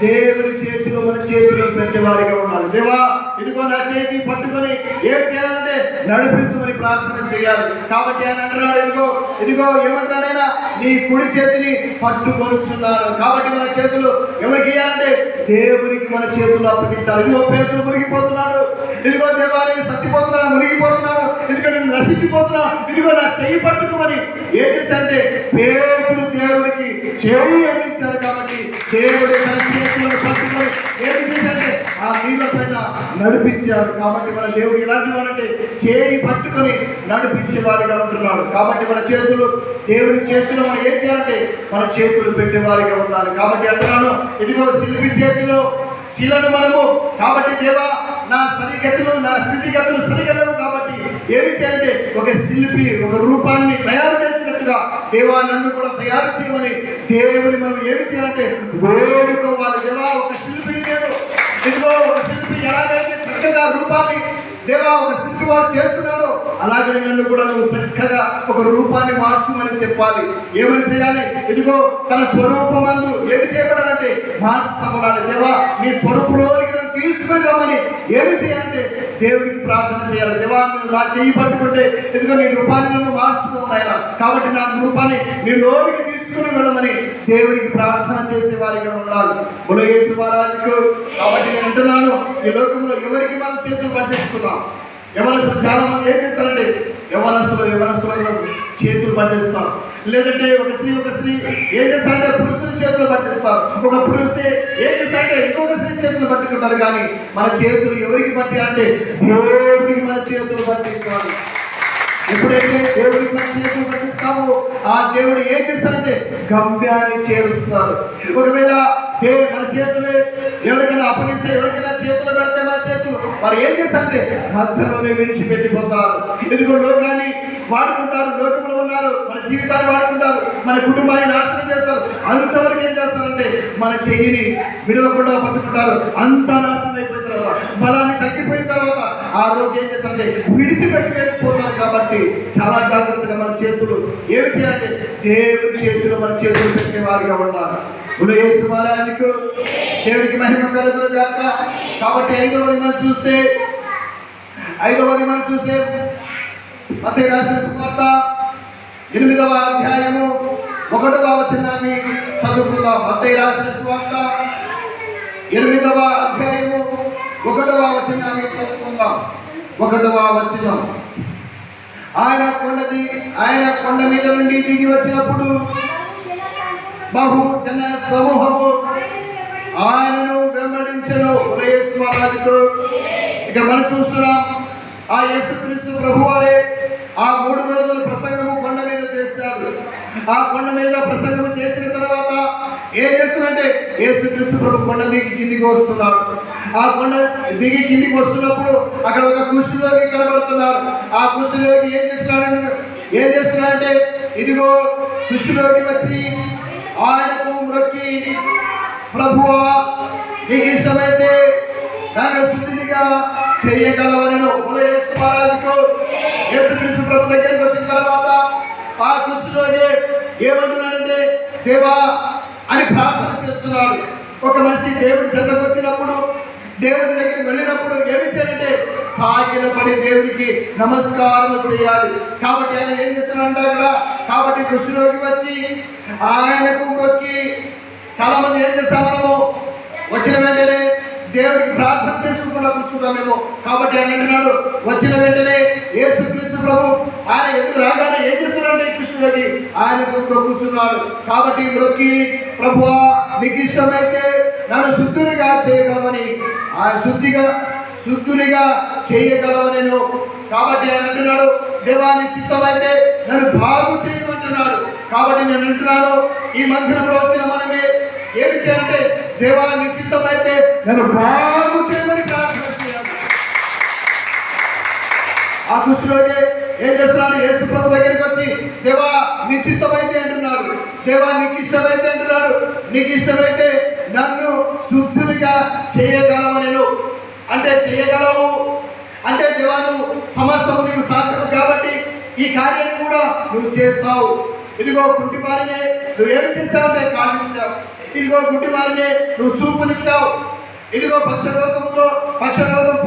దేవుని చేతిలో మన చేతిలో పెట్టేవారిగా ఉండాలి. దేవా ఇదిగో నా చేతి పట్టుకొని ఏం చేయాలంటే నడిపించమని ప్రార్థన చేయాలి. కాబట్టి ఆయన అంటున్నాడు, ఇదిగో ఏమంటున్నాడు ఆయన, నీ కుడి చేతిని పట్టుకొనిచున్నాను. కాబట్టి మన చేతులు ఎవరికి ఇవ్వాలంటే దేవునికి మన చేతులు అప్పగించాలి. ఇదిగో పేతులు మునిగిపోతున్నాడు, ఇదిగో దేవాలయం చచ్చిపోతున్నాను, మునిగిపోతున్నాను, ఇదిగో నేను నశించిపోతున్నాను, ఇదిగో నా చెయ్యి పట్టుకోమని ఏం చేశారంటే పేతులు దేవుడికి చేయి అందించారు. కాబట్టి దేవుడు తన చేతులను పట్టుకొని ఏం చేశారంటే ఆ నీళ్ళ పైన నడిపించాడు. కాబట్టి మన దేవుడు ఎలాంటి వాడంటే చేయి పట్టుకొని నడిపించేవాడిగా ఉంటున్నాడు. కాబట్టి మన చేతులు దేవుని చేతులు మనం ఏం చేయాలంటే మన చేతులు పెట్టేవారిగా ఉండాలి. కాబట్టి అంటున్నాను, ఇదిగో శిల్పి చేతిలో శిలను మనము. కాబట్టి దేవా నా సరిగతులు నా స్థితిగతులు సరిగలవు. కాబట్టి ఏమి చేయాలంటే ఒక శిల్పి ఒక రూపాన్ని తయారు చేసినట్టుగా దేవా నన్ను కూడా తయారు చేయమని దేవుని మనం ఏమి చేయాలంటే వేడుకోవాలి. దేవా ఒక శిల్పిని నేను, ఇదిగో ఒక శిల్పి ఎలాగైతే చక్కగా రూపాన్ని దేవా ఒక శిల్పి వాడు చేస్తున్నాడు, అలాగే నన్ను కూడా నువ్వు చక్కగా ఒక రూపాన్ని మార్చుమని చెప్పాలి. ఏమని చేయాలి, ఇదిగో తన స్వరూపమందు ఏమి చేయబడాలంటే మార్చబడాలి. దేవా నీ స్వరూపంలోకి నన్ను తీసుకొని రమ్మని ఏమి చేయాలంటే దేవుడికి ప్రార్థన చేయాలి. దేవా నువ్వు నా చెయ్యి పట్టుకుంటే ఇదిగో నీ రూపాన్ని నన్ను మార్చుతావు ఆయన, కాబట్టి నా రూపాన్ని నీ లోనికి తీసుకుని వెళ్ళమని దేవుడికి ప్రార్థన చేసే వారిగా ఉండాలి. బులో యేసు మహారాజుకు. కాబట్టి నేను అంటున్నాను, ఈ లోకంలో ఎవరికి మనం చేతులు పట్టిస్తున్నాం. యవనస్తులు చాలా మంది ఏం చేస్తారంటే యవనస్తులకు చేతులు పట్టిస్తారు. లేదంటే ఒక స్త్రీ ఏం చేస్తారంటే పురుషుని చేతులు పట్టిస్తారు. ఒక పురుషుడు ఏం చేస్తారంటే ఇంకొక స్త్రీ చేతులు పట్టుకుంటారు. కానీ మన చేతులు ఎవరికి పట్టాలంటే దేవుడికి మన చేతులు పట్టించాలి. ఎప్పుడైతే దేవుడికి మన చేతులు పట్టిస్తామో ఆ దేవుడు ఏం చేస్తారంటే గమ్యాన్ని చేరుస్తారు. ఒకవేళ మన చేతులు ఎవరికైనా అప్పగిస్తే, ఎవరికైనా చేతులు పెడితే మన చేతులు వారు ఏం చేస్తారంటే మధ్యలోనే విడిచిపెట్టిపోతారు. ఇదిగో లోకాన్ని వాడుకుంటారు, లోకంలో ఉన్నారు, మన జీవితాన్ని వాడుకుంటారు, మన కుటుంబాన్ని నాశనం చేస్తారు. అంతవరకు ఏం చేస్తారంటే మన చెయ్యిని విడవకుండా పట్టుకుంటారు. అంత నాశనం అయిపోయిన తర్వాత, బలాన్ని తగ్గిపోయిన తర్వాత ఆ రోజు ఏం చేస్తారంటే విడిచిపెట్టి వెళ్ళిపోతారు. కాబట్టి చాలా జాగ్రత్తగా మన చేతులు ఏమి చేయాలంటే దేవుడి చేతులు మన చేతులు పెట్టేవారిగా ఉండాలి. యేసు మహారాజుకు దేవుడికి మహిమ కలుగును గాక. కాబట్టి ఐదవది మనం చూస్తే మత్తయి రాసిన సువార్త 8వ అధ్యాయము 1వ వచనాన్ని చదువుకుందాం. మత్తయి రాసిన సువార్త 8వ అధ్యాయము 1వ వచనాన్ని చదువుకుందాం. 1వ వచనం, ఆయన కొండ మీద నుండి దిగి వచ్చినప్పుడు బహు జన సమూహము ఆయనను వెంబడించెను. యేసు మహారాజుకు. ఇక్కడ మనం చూస్తున్నాం, ఆ యేసుక్రీస్తు ప్రభువారే ఆ 3 రోజులు ప్రసంగము కొండ మీద చేశారు. ఆ కొండ మీద ప్రసంగము చేసిన తర్వాత ఏం చేస్తున్నారంటే యేసుక్రీస్తు ప్రభు కొండ దిగి కిందికి వస్తున్నాడు. ఆ కొండ దిగి కిందికి వస్తున్నప్పుడు అక్కడ ఒక కుష్ఠరోగి కనబడుతున్నాడు. ఆ కుష్ఠరోగి ఏం చేస్తున్నాడంటే ఇదిగో కుష్ఠరోగి వచ్చి ఆయనకు మొక్కి, ప్రభువా నీకు ఇష్టమైతే నన్ను శుద్ధిగా చేయగలవనను. యేసు మహారాజుకు. యేసుక్రీస్తు ప్రభు దగ్గరికి వచ్చిన తర్వాత ఆ కుష్ఠరోగి ఏమంటున్నాడంటే దేవా అని ప్రార్థన చేస్తున్నాడు. ఒక మనిషి దేవుని చెంతకు వచ్చినప్పుడు, దేవుని దగ్గరికి వెళ్ళినప్పుడు ఏమి చేయాలంటే సాగిలపడి దేవునికి నమస్కారం చేయాలి. కాబట్టి ఆయన ఏం చేస్తున్నాడంటే అక్కడ, కాబట్టి కుష్ఠరోగి వచ్చి ఆయనకు మొక్కి, చాలా మంది ఏం చేస్తాం, మనము వచ్చిన వెంటనే దేవుడికి ప్రార్థన చేసుకుంటూ కూర్చుంటామేమో. కాబట్టి ఆయన అంటున్నాడు, వచ్చిన వెంటనే యేసుక్రీస్తు ప్రభు ఆయన ఎదురు రాగానే ఏం చేస్తున్నాడు కృష్ణుడికి ఆయనకు కూర్చున్నాడు. కాబట్టి మొక్కి, ప్రభువా నీకు ఇష్టమైతే నన్ను శుద్ధునిగా చేయగలవని, ఆయన శుద్ధునిగా చేయగలవనేను. కాబట్టి ఆయన అంటున్నాడు, దేవాని చిత్తమైతే నన్ను బాగు చేయమంటున్నాడు. కాబట్టి నేను అంటున్నాను, ఈ మందిరంలో వచ్చిన మనమే ఏమి చేయాలంటే దేవాని చిత్తమైతే నన్ను బాగు చేయమని ప్రార్థన చేయాలి. ఆ కుష్ఠరోగి ఏం చేస్తున్నాడు, యేసు ప్రభు దగ్గరికి వచ్చి దేవా నీ చిత్తమైతే అంటున్నాడు, దేవా నీకు ఇష్టమైతే అంటున్నాడు, నీకు ఇష్టమైతే నన్ను శుద్ధునిగా చేయగలవనెను. అంటే చేయగలవు అంటే దేవా నువ్వు సమస్తము నీకు సాధ్యము కాబట్టి ఈ కార్యాన్ని కూడా నువ్వు చేస్తావు. ఇదిగో కుంటి వారినే నువ్వు ఏమి చేస్తావంటే కాండించావు. ఇదిగో గుడ్డి వారిని నువ్వు చూపునిచ్చావు. ఇదిగో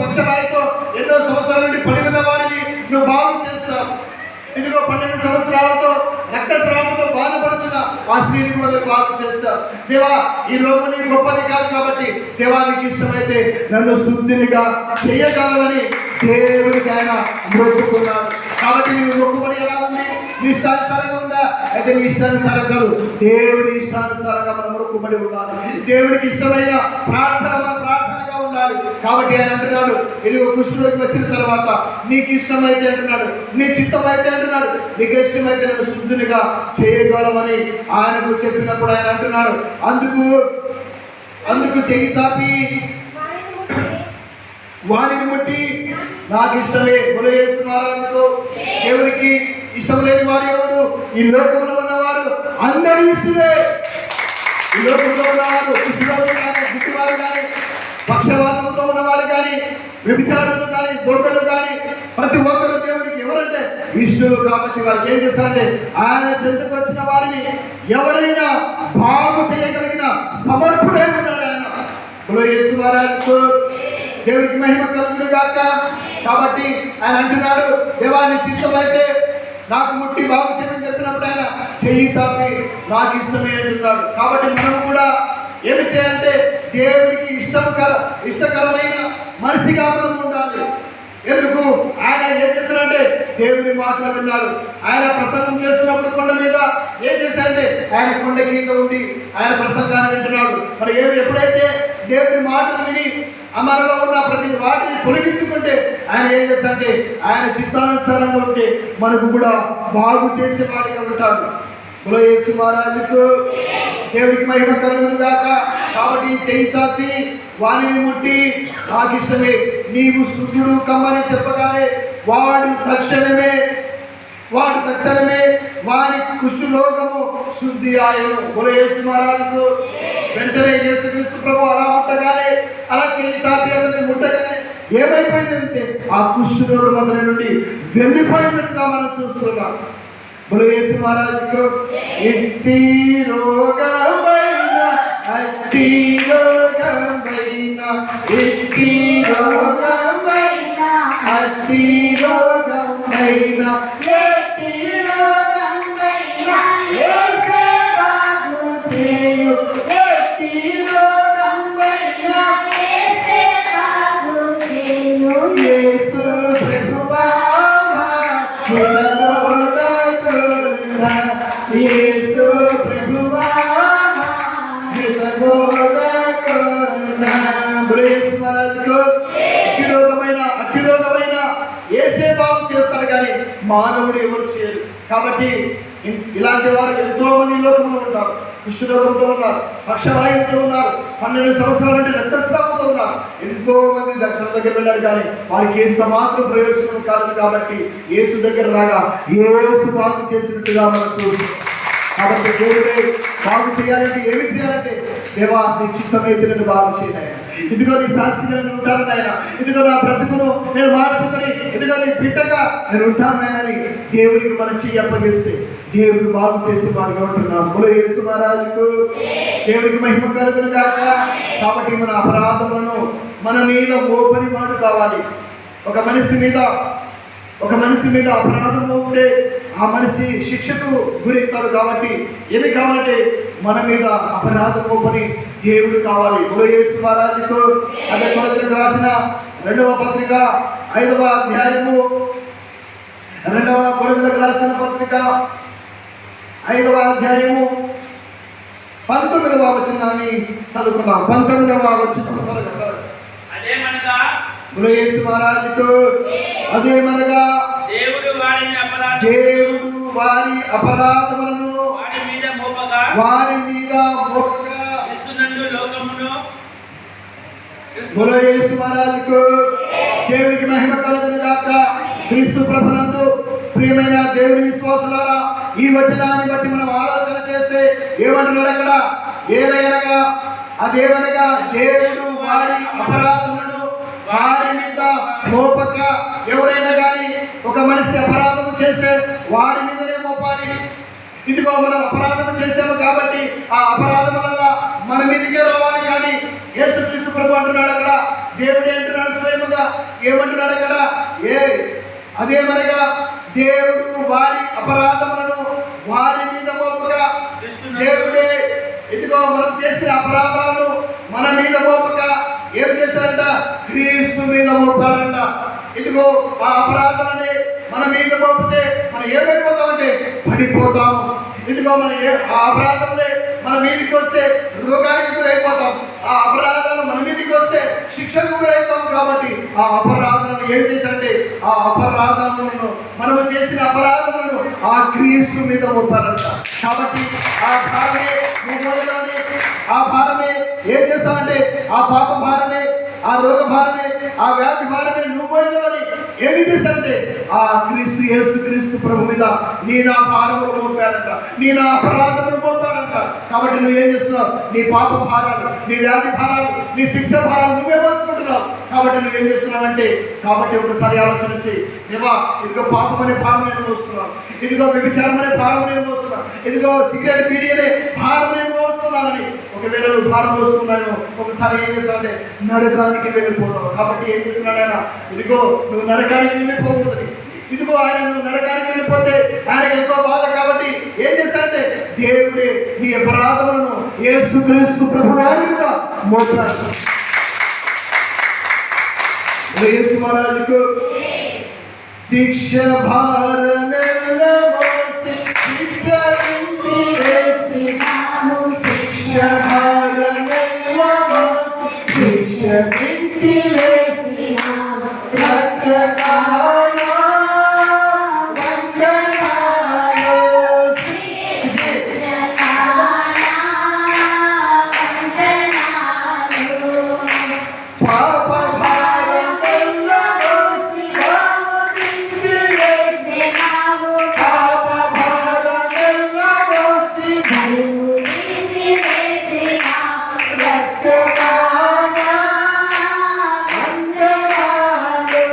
పక్షవాయుతో ఎన్నో సంవత్సరాల నుండి పడి ఉన్న వారిని నువ్వు బాగు చేస్తావు. ఇదిగో 12 సంవత్సరాలతో రక్తస్రావంతో బాధపడుతున్న ఆ స్త్రీని కూడా నువ్వు బాగు చేస్తావు. దేవా, ఈ లోకం నీ గొప్పది కాదు కాబట్టి దేవానికి ఇష్టమైతే నన్ను శుద్ధినిగా చేయగలవని దేవునికి ఆయన మొక్కుకున్నాడు. కాబట్టి నీవు మొక్కుబడి ఎలా ఉంది? నీ ఇష్టానుసారంగా ఉందా? అయితే నీ ఇష్టానుసారం కాదు, దేవుని ఇష్టానుసారంగా మనం మొక్కుబడి ఉండాలి. దేవునికి ఇష్టమైన ప్రార్థన మన ప్రార్థనగా ఉండాలి. కాబట్టి ఆయన అంటున్నాడు, ఇదిగో కుష్ఠరోగి వచ్చిన తర్వాత నీకు ఇష్టమైతే అంటున్నాడు, నీ చిత్తమైతే అంటున్నాడు, నీకు ఇష్టమైతే నన్ను శుద్ధినిగా చేయగలమని ఆయనకు చెప్పినప్పుడు ఆయన అంటున్నాడు, అందుకు చెయ్యి చాపి వారిని ముట్టి నాకు ఇష్టమే. యేసు మహారాజుకు దేవునికి ఇష్టం లేని వారు ఎవరు? ఈ లోకంలో ఉన్నవారు అందరూ ఇష్టమే. ఈ లోకంలో ఉన్నవారు కుష్ఠరోగులు కానీ, గుడ్డివారు కానీ, పక్షవాతంతో ఉన్నవారు కానీ, వ్యభిచారులు కానీ, దొంగలు కానీ, ప్రతి ఒక్కరు దేవునికి ఎవరంటే ఇష్టలు. కాబట్టి వారికి ఏం చేస్తారంటే ఆయన చెంతకు వచ్చిన వారిని ఎవరైనా బాగు చేయగలిగిన సమర్థుడే ఉన్నాడు ఆయన. యేసు మహారాజుకు దేవునికి మహిమ కలుగును గాక. కాబట్టి ఆయన అంటున్నాడు, దేవాన్ని చిత్తమైతే నాకు ముట్టి బాగు చేయమని చెప్పినప్పుడు ఆయన చెయ్యి చాపి నాకు ఇష్టమే అంటున్నాడు. కాబట్టి మనం కూడా ఏమి చేయాలంటే దేవునికి ఇష్టకరమైన మనిషిగా మనం ఉండాలి. ఎందుకు? ఆయన ఏం చేశారంటే దేవుని మాటలు విన్నాడు. ఆయన ప్రసంగం చేస్తున్నప్పుడు కొండ మీద ఏం చేశారంటే ఆయన కొండ కింద ఉండి ఆయన ప్రసంగాన్ని వింటున్నాడు. మరి ఎప్పుడైతే దేవుని మాటలు విని మనలో ఉన్న ప్రతి వాటిని తొలగించుకుంటే ఆయన ఏం చేస్తాడంటే ఆయన చిత్తానుసారంగా ఉంటే మనకు కూడా బాగు చేసేవాడిగా ఉంటాడు. యేసు మహారాజుకు దేవునికి మహిమ కలుగును గాక. కాబట్టి చెయ్యి చాచి వారిని ముట్టి నాకు ఇష్టమే, నీవు శుద్ధుడు కమ్మని చెప్పగానే వాడు తక్షణమే వారి కుష్ఠరోగము శుద్ధి ఆయను. యేసు మహారాజుకు వెంటనే యేసుక్రీస్తు ప్రభు అలా ముట్టగానే, అలా చెయ్యి చాపి అతన్ని ముట్టగానే ఏమైపోయిందంటే ఆ కుష్ఠరోగం అతని నుండి వెళ్ళిపోయినట్టుగా మనం చూస్తున్నాం. యేసు మహారాజుకు ఇంటి రోగమైన అట్టి రోగమైన ఇంటి రోగమైన అట్టి రోగమైన ఎట్టి రోగమైన యేసే బాగు చేయు ఎట్టి రోగమైన యేసే బాగు చేయు యేసు ప్రభువా యేసు ప్రభువా యేసు మహారాజుకు అతిరోగమైన యేసే బాగు చేస్తాడు కానీ మానవుడు ఎవరు చేయరు. కాబట్టి ఇలాంటి వారు ఎంతో మంది లోకంలో ఉంటారు. కుష్ఠరోగంతో ఉన్నారు, పక్షవాయువుతో ఉన్నారు, 12 సంవత్సరాల నుండి రక్తస్రావంతో ఉన్నారు. ఎంతో మంది డాక్టర్ దగ్గర వెళ్ళారు కానీ వారికి ఎంత మాత్రం ప్రయోజనం కాదు. కాబట్టి యేసు దగ్గర రాగా యేసు బాగు చేసినట్టుగా మనం చూస్తున్నాం. కాబట్టి దేవుడే బాగు చేయాలంటే ఏమి చేయాలంటే, దేవా నీ చిత్తమైతే నేను బాగు చేయను, ఇదిగో నీ సాక్షిగా నేను ఉంటాను నాయన, ఇదిగో నా బ్రతుకును నేను మార్చుకొని ఇదిగో నీ బిడ్డగా నేను ఉంటాను నాయన అని దేవునికి మనం చెయ్యి అప్పగిస్తే దేవుడు బాగు చేసేవాడుగా ఉంటున్నాడు. యేసు మహారాజుకు దేవునికి మహిమ కలుగును గాక. కాబట్టి మన అపరాధములను మన మీద మోపని వాడు కావాలి. ఒక మనిషి మీద అపరాధం మోపితే ఆ మనిషి శిక్షకు గురవుతాడు. కాబట్టి ఏమి కావాలంటే మన మీద అపరాధం మోపని దేవుడు కావాలి. యేసు మహారాజుకు అదే కొరింథీయులకు రాసిన 2వ పత్రిక 5వ అధ్యాయము 2వ కొరింథీయులకు రాసిన పత్రిక 5వ అధ్యాయము 19వ వచనాన్ని చదువుకుందాం. 19వ వచనం యేసు మహారాజుకు అదేమనగా దేవుడు వారి అపరాధములను వారి మీద మోపగా యేసు మహారాజుకు దేవునికి మహిమ కలుగును గాక. క్రీస్తు ప్రభునందు ప్రియమైన దేవుని విశ్వాసులారా, ఈ వచనాన్ని బట్టి మనం ఆలోచన చేస్తే ఏమంటున్నాడు అక్కడ? అదేమనగా దేవుడు వారి అపరాధములను వారి మీద మోపక. ఎవరైనా కానీ ఒక మనిషి అపరాధము చేస్తే వారి మీదనే మోపాలి. ఇదిగో మనం అపరాధం చేసాము కాబట్టి ఆ అపరాధం వల్ల మన మీదకే రావాలి. కానీ యేసుక్రీస్తు ప్రభు అంటున్నాడు అక్కడ, దేవుడే అంటున్నాడు స్వయముగా, ఏమంటున్నాడు అక్కడ, అదేమనగా దేవుడు వారి అపరాధములను వారి మీద మోపగా, దేవుడే ఇదిగో మనం చేసిన అపరాధాలను మన మీద మోపగా ఏం చేశారంట, క్రీస్తు మీద మోపాలంట. ఇదిగో ఆ అపరాధాలని మన మీద మోపితే మనం ఏమైపోతామంటే పడిపోతాము. ఇదిగో మన ఆ అపరాధములే మన మీదకి వస్తే రోగానికి గురైపోతాం. ఆ అపరాధాలు మన మీదకి వస్తే శిక్షకు గురవుతాం. కాబట్టి ఆ అపరాధాలను ఏం చేశారంటే, ఆ అపరాధములను మనము చేసిన అపరాధములను ఆ క్రీస్తు మీద మోపారంట. కాబట్టి ఆ భారమే మొదలని, ఆ భారమే ఏం చేస్తామంటే, ఆ పాప భారమే, ఆ రోగ భారమే, ఆ వ్యాధి భారమే నువ్వు పోయినవని ఏమి చేశారంటే ఆ క్రీస్తు యేసు క్రీస్తు ప్రభు మీద నీ నా భారములు మోపారంట, నీ నా అపరాధములు మోపారంట. కాబట్టి నువ్వు ఏం చేస్తున్నావు, నీ పాప భారాలు, నీ వ్యాధి భారాలు, నీ శిక్ష భారాలు నువ్వే మోసుకుంటున్నావు. కాబట్టి నువ్వేం చేస్తున్నావు అంటే, కాబట్టి ఒకసారి ఆలోచన చేయి, దేవా ఇదిగో పాపం అనే భారం నేను మోస్తున్నాను, ఇదిగో వ్యభిచారం అనే భారం నేను మోస్తున్నాను, ఇదిగో సిగరెట్ బీడీ అనే భారం నేను మోస్తున్నానని ఒకవేళ నువ్వు భారం మోస్తున్నాను, ఒకసారి ఏం చేస్తావంటే నరకానికి వెళ్ళిపోతావు. కాబట్టి ఏం చేస్తున్నాడు ఆయన, ఇదిగో నువ్వు నరకానికి వెళ్ళిపోకూడదు. ఇదిగో ఆయన నువ్వు నరకానికి వెళ్ళిపోతే ఆయనకు ఎంతో బాధ. కాబట్టి ఏం చేస్తాడంటే దేవుడే నీ అపరాధములను యేసుక్రీస్తు ప్రభు వారిగా మోపాడు. యేసు మహారాజుకు శిక్ష భారమెల్ల మోసి శిక్ష వించి వేసి, శిక్ష భారమెల్ల మోసి శిక్ష వించి వేసి, రక్షకానా వందనాలు. పాప భారమెల్ల మోసి బాధించి వేసి, పాప భారమెల్ల మోసి రక్షకానా వందనాలు.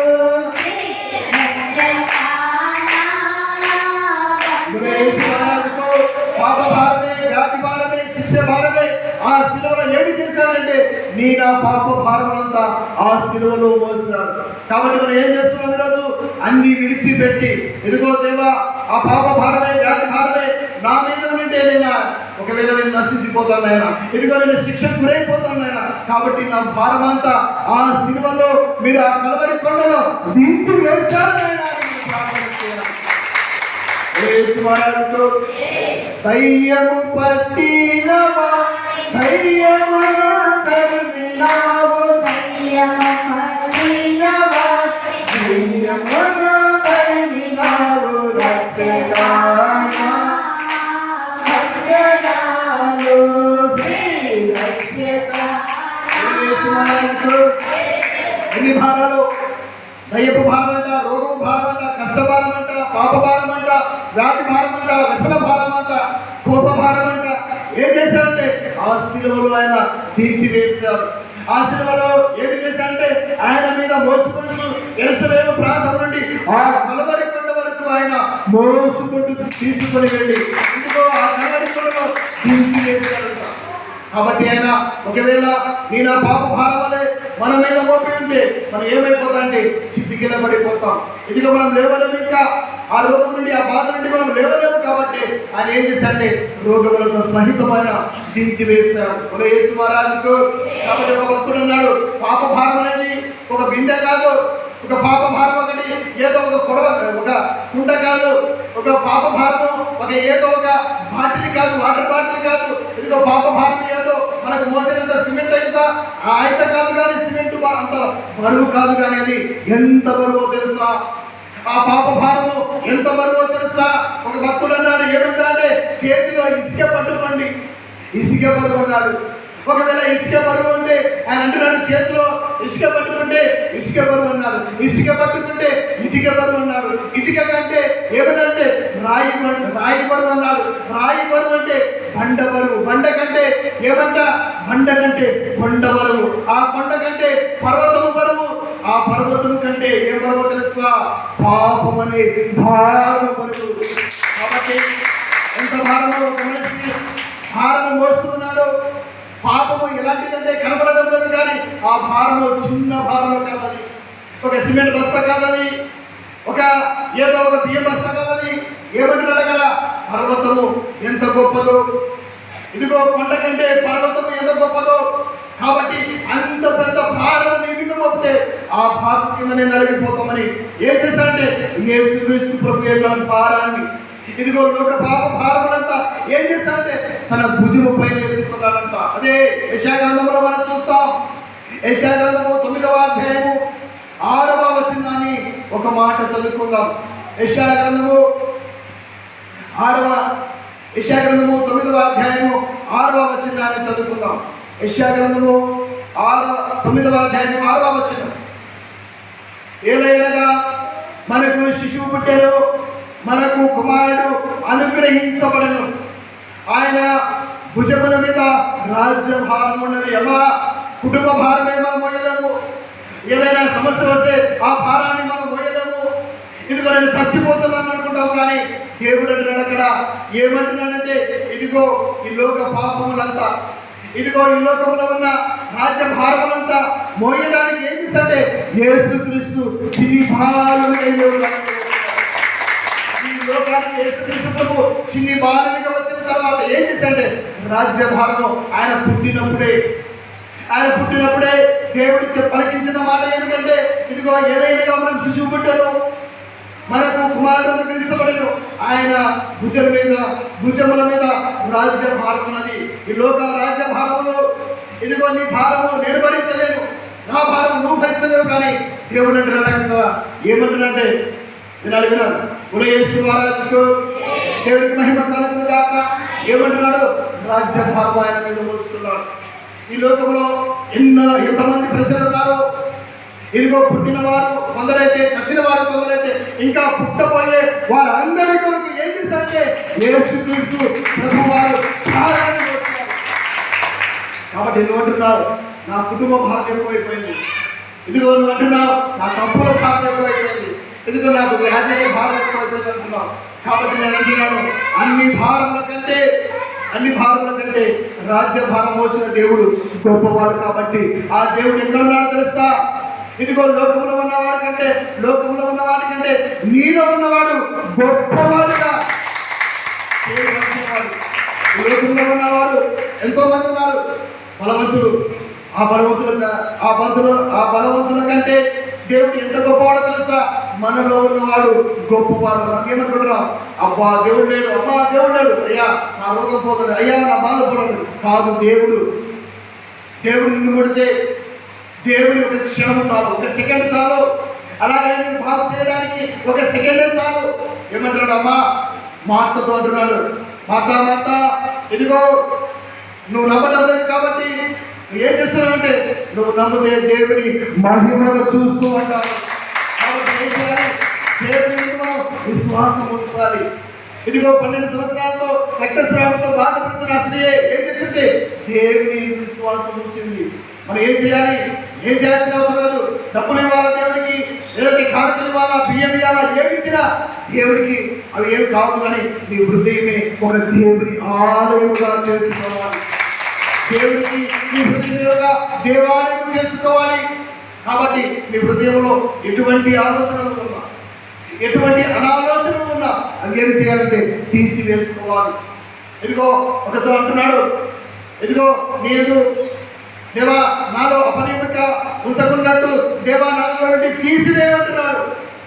పాప భారమే, వ్యాధి భారమే, శిక్ష భారమే ఆ శిలువలో ఏమి చేశాడంటే నీ నా పాప భారములంతా ఆ శిలువలో మోస్తాడు. కాబట్టి మనం ఏం చేస్తున్నాం ఈరోజు, అన్ని విడిచిపెట్టి ఇదిగో దేవా ఆ పాప భారమే, వ్యాధి భారమే నా మీద ఉంటే నేను ఒకవేళ నేను నశించిపోతాను ఆయన, ఇదిగో నేను శిక్షకు గురైపోతాను ఆయన. కాబట్టి నా భారం అంతా ఆ శిలువలో మీరు ఆ కలవరి కొండలో దించి వేశారు ఆయన. దయ్యము పట్టినవా దయ్యమును తరిమినావు, పట్టినవా దయ్యమును తరిమినావు, రక్షకానా వందనాలు. శ్రీ రక్షక ఎన్ని భారాలు, దయ్యపు భారం అంట, రోగము భారం అంట, కష్ట భారం అంట, పాప భారం అంట, వ్యాధి భారం అంట, వ్యసన భారం అంట, కోప భారం అంట. ఏం చేశాడంటే ఆ శిలువలో ఆయన తీర్చివేశాడు. ఆ శిలువలో ఏమి చేశాడంటే ఆయన మీద మోసుకొని యెరూషలేము ప్రాంతం నుండి ఆ కలవరి కొండ వరకు ఆయన మోసుకుంటూ తీసుకొని వెళ్ళి ఇదిగో ఆ కలవరి కొండలో తీర్చివేశాడు. కాబట్టి ఆయన ఒకవేళ నీ నా పాప భారం వలె మన మీద మోపి ఉంటే మనం ఏమైపోతామంటే చితికిల పడిపోతాం. ఇదిగో మనం లేవలేము, ఇంకా ఆ రోగం నుండి ఆ బాధ నుండి మనం లేవలేము. కాబట్టి ఆయన ఏం చేశాడంటే రోగములతో సహితమైన దించి వేశాడు యేసు మహారాజుకు. కాబట్టి ఒక భక్తుడు అన్నాడు, పాప భారం అనేది ఒక బిందె కాదు, ఒక పాప భారం ఒకటి ఏదో ఒక కొడవ, ఒక కుండ కాదు, ఒక పాప భారము ఒక ఏదో ఒక బాటిల్ కాదు, వాటర్ బాటిల్ కాదు. ఇదిగో పాప భారం ఏదో మనకు మోసినంత సిమెంట్ అయితే ఆయన కాదు, కానీ సిమెంట్ అంత బరువు కాదు. కానీ అది ఎంత బరువో తెలుసా, ఆ పాప భారము ఎంత బరువో తెలుసా. ఒక భక్తుడు అన్నాడు, ఏమన్నాడే, చేతిలో ఇసుక పట్టుకోండి, ఇసుక బరువు అన్నాడు. ఒకవేళ ఇసుక బరువు ఉంటే ఆయన అంటున్నాడు, చేతిలో ఇసుక పట్టుకుంటే ఇసుక బరువు అన్నాడు, ఇసుక పట్టుకుంటే ఇటుక బరువు అన్నాడు, ఇటుక కంటే ఏమనంటే రాయి బరువు అన్నాడు, రాయి బరువు అంటే బండ బరువు, బండ కంటే ఏమంట బండ కంటే కొండ బరువు, ఆ కొండ కంటే పర్వతము బరువు, ఆ పర్వతము కంటే ఏం బరువు తెలుసా, పాపం అనే భారము బరువు. కాబట్టి ఎంత భారమో ఒక మనిషి భారము మోస్తున్నాడు. పాపము ఎలాంటిదంటే కనబడడం లేదు, కానీ ఆ భారము చిన్న భారము కాదని, ఒక సిమెంట్ బస్తా కాదని, ఏదో ఒక బియ్యం బస్తా కాదని. ఏమంటున్నాడు అక్కడ? పర్వతము ఎంత గొప్పదో, ఇదిగో కొండ కంటే పర్వతము ఎంత గొప్పదో. కాబట్టి అంత పెద్ద భారము నీ మీద మోపితే ఆ భారం కింద నేను నలిగిపోతామని ఏం చేశాడంటే యేసుక్రీస్తు ప్రభు భారాన్ని, ఇదిగో లోక పాప భారములంతా ఏం చేస్తాడంటే తన భుజము పైన ఎత్తుతున్నాడంట. అదే యెషయా గ్రంథంలో మనం చూస్తాం. యెషయా గ్రంథము 9వ అధ్యాయము 6వ వచనాన్ని ఒక మాట చదువుకుందాం. యెషయా గ్రంథము 9వ అధ్యాయము 6వ వచనాన్ని చదువుకుందాం. యెషయా గ్రంథము 9వ అధ్యాయము 6వ వచనం. ఏలయనగా మనకు శిశువు పుట్టెను, మనకు కుమారుడు అనుగ్రహించబడను, ఆయన భుజముల మీద రాజ్య భారం ఉన్నది. అమ్మా, కుటుంబ భారమే మనం మోయలేము. ఏదైనా సమస్య వస్తే ఆ భారాన్ని మనం మోయలేము. ఇదిగో నేను చచ్చిపోతున్నాను అనుకుంటాము, కానీ దేవుడు అంటున్నాడు అక్కడ. ఏమంటున్నాడంటే ఇదిగో ఈ లోక పాపములంతా, ఇదిగో ఈ లోకములో ఉన్న రాజ్య భారములంతా మోయడానికి ఏం చేస్తాడంటే యేసుక్రీస్తు చిన్ని బాలునిగా ఈ లోకానికి యేసుక్రీస్తు ప్రభు చిన్ని బాలునిగా వచ్చిన తర్వాత ఏం చేస్తాడంటే రాజ్య భారము ఆయన పుట్టినప్పుడే దేవుడు పలికించిన మాట ఏమిటంటే ఇదిగో ఏదైనా మనకు శిశువు పుట్టను, మనకు కుమారుడు అనుగ్రహించబడను, ఆయన భుజముల మీద రాజ్య భారం ఉన్నది. ఈ లోక రాజ్య భారములు, ఇదిగో నీ భారము నేను భరించలేను, నా భారము నువ్వు భరించలేవు, కానీ దేవుడు అంటున్నాడు. ఏమంటున్నాడంటే వినాలి, యేసు మహారాజుకు దేవుడికి మహిమ కలుగును గాక. ఏమంటున్నాడు? రాజ్య భారం ఆయన మీద మోసుకున్నాడు. ఈ లోకంలో ఎంతమంది ప్రజలు ఉన్నారు. ఇదిగో పుట్టిన వారు కొందరైతే, చచ్చిన వారు కొందరైతే, ఇంకా పుట్టబోయే వారందరి కొరకు ఏం చేస్తారంటే యేసుక్రీస్తు ప్రభు వారు భారాన్ని మోస్తారు. కాబట్టి నువ్వు అంటున్నావు నా కుటుంబ భారం ఎక్కువైపోయింది, ఇదిగో నువ్వు అంటున్నావు నా తప్పుల భారం ఎక్కువైపోయింది, ఇదిగో నాకు వ్యాధి భారం ఎక్కువైపోయింది అంటున్నావు. కాబట్టి నేను అంటున్నాను అన్ని భారముల కంటే రాజ్య భారం మోసిన దేవుడు గొప్పవాడు. కాబట్టి ఆ దేవుడు ఎక్కడున్నాడో తెలుస్తా? ఇదిగో లోకంలో ఉన్నవాడి కంటే నీలో ఉన్నవాడు గొప్పవాడుగా. లోకంలో ఉన్నవారు ఎంతో మంది ఉన్నారు, బలవంతులు. ఆ బలవంతుల కంటే దేవుడు ఎంత గొప్పవాడో తెలుసా? మనలో ఉన్నవాడు గొప్పవాడు. మనం ఏమనుకుంటున్నాం? అబ్బా దేవుడు లేడు, అయ్యా నా రోగం పోతుంది, అయ్యా నా బాధ పోతుంది. కాదు, దేవుడు నిన్ను ముడితే దేవుని ఒక క్షణం చాలు, ఒక సెకండ్ చాలు. అలాగే నేను బాగు చేయడానికి ఒక సెకండే చాలు. ఏమంటున్నాడు? అమ్మా మార్తతో అంటున్నాడు, మార్త ఇదిగో నువ్వు నమ్మటం లేదు కాబట్టి నువ్వు ఏం చేస్తున్నావు అంటే నువ్వు నమ్మితే దేవుని మహిమను చూస్తూ అంటావు. కాబట్టి ఏం చేయాలి? దేవుని మీద మనం విశ్వాసం ఉంచాలి. ఇదిగో 12 సంవత్సరాలతో రక్తస్రావంతో బాధపడుతున్న స్త్రీ ఏం చేస్తుంటే దేవుని విశ్వాసం ఉంచింది. మనం ఏం చేయాలి? ఏం చేయాల్సిన అవసరం లేదు. డబ్బులు ఇవ్వాలా దేవుడికి, లేదంటే కానుకలు ఇవ్వాలా, బియ్యం ఇవ్వాలా, ఏమి ఇచ్చినా దేవుడికి అవి ఏమి కాదు, కానీ నీ హృదయమే ఒక దేవుని ఆలయముగా చేసుకోవాలి. దేవుడికి నీ హృదయముగా దేవాలయం చేసుకోవాలి. కాబట్టి నీ హృదయంలో ఎటువంటి ఆలోచనలు ఉన్నా, ఎటువంటి అనాలోచనలు ఉన్నా అవి ఏం చేయాలంటే తీసివేసుకోవాలి. ఇదిగో ఒకతో అంటున్నాడు, ఇదిగో నేను దేవా నాలో అపనియమిక ఉంచకున్నట్టు దేవా నాలో నుండి తీసివేయమంటున్నాడు.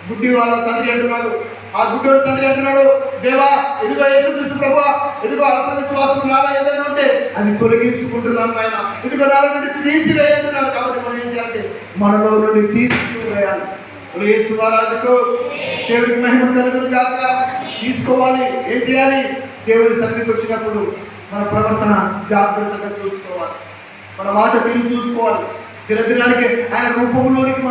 గుడ్డి వాళ్ళ తండ్రి అంటున్నాడు, ఆ గుడ్డోడు తండ్రి అంటున్నాడు, దేవా ఇదిగో యేసుక్రీస్తు ప్రభువా, ఇదిగో అల్ప విశ్వాసం నాలో ఏదైనా ఉంటే అది తొలగించుకుంటున్నాను ఆయన, ఇదిగో నాలో నుండి తీసివేయంటున్నాడు. కాబట్టి మనం ఏం చేయాలంటే మనలో నుండి తీసివేయాలి. యేసు మహారాజుకు దేవుడికి మహిమ కలుగును గాక. తీసుకోవాలి. ఏం చేయాలి? దేవుడి సన్నిధికి వచ్చినప్పుడు మన ప్రవర్తన జాగ్రత్తగా చూసుకోవాలి, మన మాట మీరు చూసుకోవాలి. దినదినానికి ఆయన రూపంలోనికి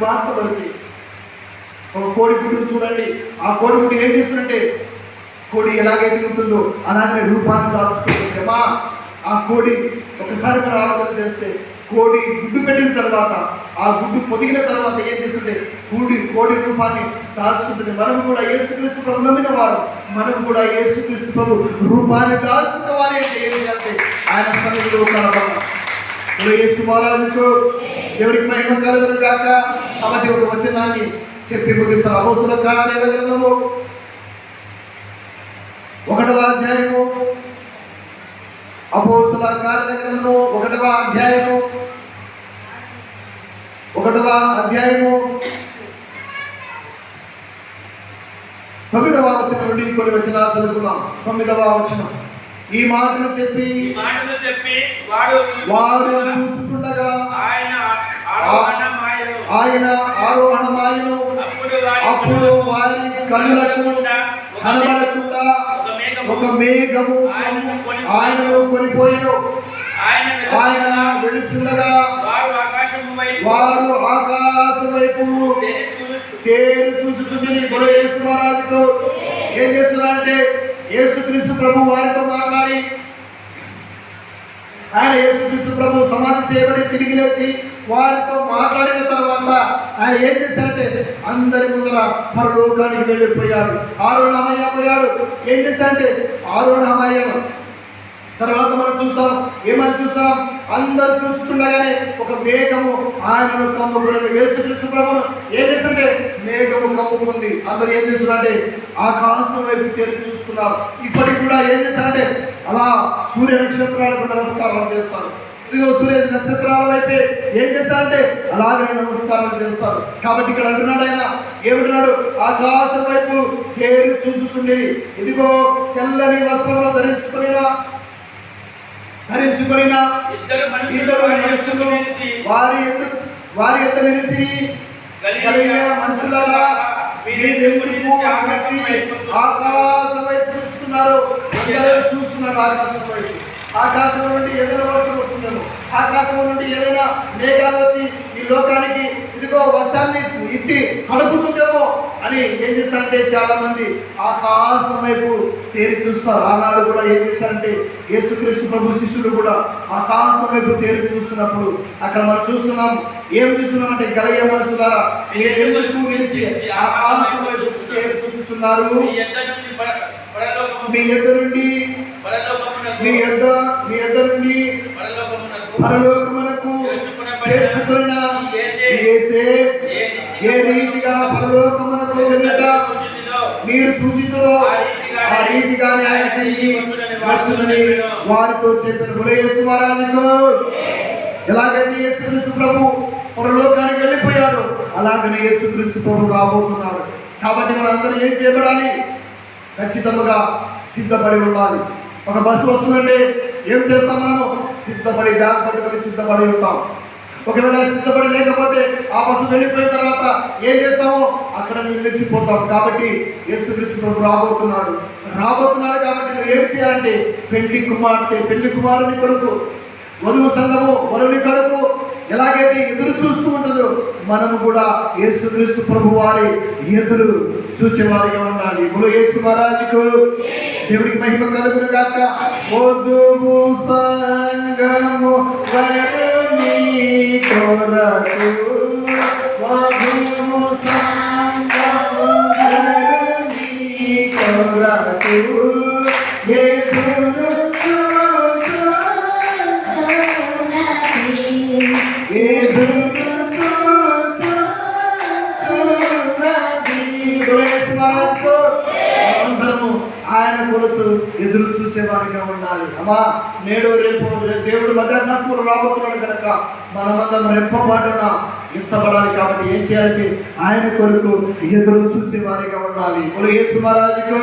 మార్చబడితే ఒక కోడి గుడ్డును చూడండి. ఆ కోడి గుడ్డు ఏం చేస్తుందంటే కోడి ఎలాగైతే ఉంటుందో అలాగే రూపాన్ని దాచుకుంటుంది. అమ్మా ఆ కోడి ఒకసారి మనం ఆలోచన చేస్తే కోడి గుడ్డు పెట్టిన తర్వాత, ఆ గుడ్డు పొదిగిన తర్వాత ఏం చేస్తుంటే కోడి రూపాన్ని దాల్చుకుంటుంది. మనం కూడా యేసుక్రీస్తు ప్రభు నమ్మిన వారు, మనం కూడా యేసుక్రీస్తు ప్రభు రూపాన్ని దాల్చుకోవాలి. అంటే ఏం చేయాలంటే ఆయన సన్నిధిలో కనబడాలి. యేసు మహారాజుకు దేవునికి మహిమ కలుగును గాక. కాబట్టి ఒక వచనాన్ని చెప్పి ముగిస్తారు. అపోస్తుల కార్యాల గ్రంథము 1వ అధ్యాయము, అపోస్తుల కార్యాల గ్రంథము 1వ అధ్యాయము 9వ వచనం నుండి కొన్ని వచనాలు చదువుకుందాం. 9వ వచనం. ఈ మాటలు చెప్పి వారు చూచుచుండగా ఆయన ఆరోహణమాయను. అప్పుడు వారి కన్నులకు కనబడకుండా ఒక మేఘము ఆయనను కొనిపోయెను. ఆయన వెళుచుండగా వారు ఆకాశం వైపు తేరి చూచుచుండిరి. యేసు మహారాజుతో ఏం చేస్తున్నారంటే యేసుక్రీస్తు ప్రభు వారితో మాట్లాడి, ఆయన యేసుక్రీస్తు ప్రభు సమాధి చేయబడి తిరిగి లేచి వారితో మాట్లాడిన తర్వాత ఆయన ఏం చేశారంటే అందరి ముందర పరలోకానికి వెళ్ళిపోయాడు. ఆరోహణమయ్య పోయాడు. ఏం చేశారంటే ఆరోహణమయ్యాను. తర్వాత మనం చూస్తాం, ఏమని చూస్తాం, అందరు చూస్తుండగానే ఒక మేఘము ఆయనను కమ్ముకుని యేసుక్రీస్తు ప్రభువును ఏం చేస్తుంటే మేఘము కమ్ముకుంది. అందరు ఏం చేస్తున్నారంటే ఆకాశం వైపు తెరిచి చూస్తున్నారు. ఇప్పటికి కూడా ఏం చేస్తారంటే అలా సూర్య నక్షత్రాలకు నమస్కారం చేస్తారు. ఇదిగో సూర్య నక్షత్రాల వైపే ఏం చేస్తారంటే అలాగే నమస్కారం చేస్తారు. కాబట్టి ఇక్కడ అంటున్నాడు, ఆయన ఏమంటున్నాడు, ఆకాశం వైపు తేరి చూచుచుండి. ఇదిగో తెల్లని వస్త్రంలో ధరించుకుని ఇద్దరు మనుషులు వారి యొక్క నిలిచి కలిగే మనుషులారా మీరెందుకు నిలిచి ఆకాశం వైపు చూస్తున్నారు? అందరూ చూస్తున్నారు ఆకాశం వైపు. ఆకాశం నుండి ఏదైనా వర్షం వస్తుందేమో, ఆకాశం నుండి ఏదైనా మేఘాలు వచ్చి ఈ లోకానికి ఇదిగో వర్షాన్ని ఇచ్చి కడుపుతుందేమో అని ఏం చేస్తారంటే చాలా మంది ఆకాశం వైపు తేరి చూస్తారు. ఆనాడు కూడా ఏం చేశారంటే యేసుక్రీస్తు ప్రభు శిష్యులు కూడా ఆకాశం వైపు తేరి చూస్తున్నప్పుడు అక్కడ మనం చూస్తున్నాం, ఏం చూస్తున్నామంటే గలయ మనుషులారా మీరు ఎందుకు నిలిచి ఆకాశం వైపు తేరి చూస్తున్నారు? మీ యొద్ద నుండి పరలోకమునకు చేర్చుకున్న యేసే ఏ రీతిగా పరలోకమునకు వెళ్ళట మీరు చూచితురో ఆ రీతిగానే ఆయన తిరిగి వచ్చునని వారితో చెప్పిన యేసు మహారాజుకు. ఎలాగైతే యేసుక్రీస్తు ప్రభు పరలోకానికి వెళ్ళిపోయాడు, అలాగనే యేసుక్రీస్తు ప్రభు రాబోతున్నాడు. కాబట్టి మనం అందరూ ఏం చేయబడాలి? ఖచ్చితంగా సిద్ధపడి ఉండాలి. ఒక బస్సు వస్తుందంటే ఏం చేస్తాం? మనము సిద్ధపడి బ్యాగ్ పట్టుకొని సిద్ధపడి ఉంటాం. ఒకవేళ సిద్ధపడి లేకపోతే ఆ బస్సు వెళ్ళిపోయిన తర్వాత ఏం చేస్తామో అక్కడ నిలిచిపోతాం. కాబట్టి యేసుక్రీస్తు ప్రభు రాబోతున్నాడు కాబట్టి నువ్వు ఏం చేయాలంటే పెళ్లి కుమారుని కొరకు, వధువు సంఘము వరుని కొరకు ఎలాగైతే ఎదురు చూస్తూ ఉంటుందో మనము కూడా యేసుక్రీస్తు ప్రభు వారి ఎదురు చూచేవారిగా ఉండాలి. యేసు మహారాజుకు దేవుడికి మహిమ కలుగును గాక. వధువు సంఘము వరుని కొరకు, వధువు సంఘము వరుని కొరకు ఎదురు ఆయన కొరకు ఎదురు చూసేవారిగా ఉండాలి. అమ్మా నేడు రేపు దేవుడు మధ్యాహ్నాసములు రాబోతున్నాడు కనుక మనమందరం రెప్పపాటున ఎత్తపడాలి. కాబట్టి ఏం చేయాలంటే ఆయన కొరకు ఎదురు చూసేవారిగా ఉండాలి. యేసు మహారాజుకు.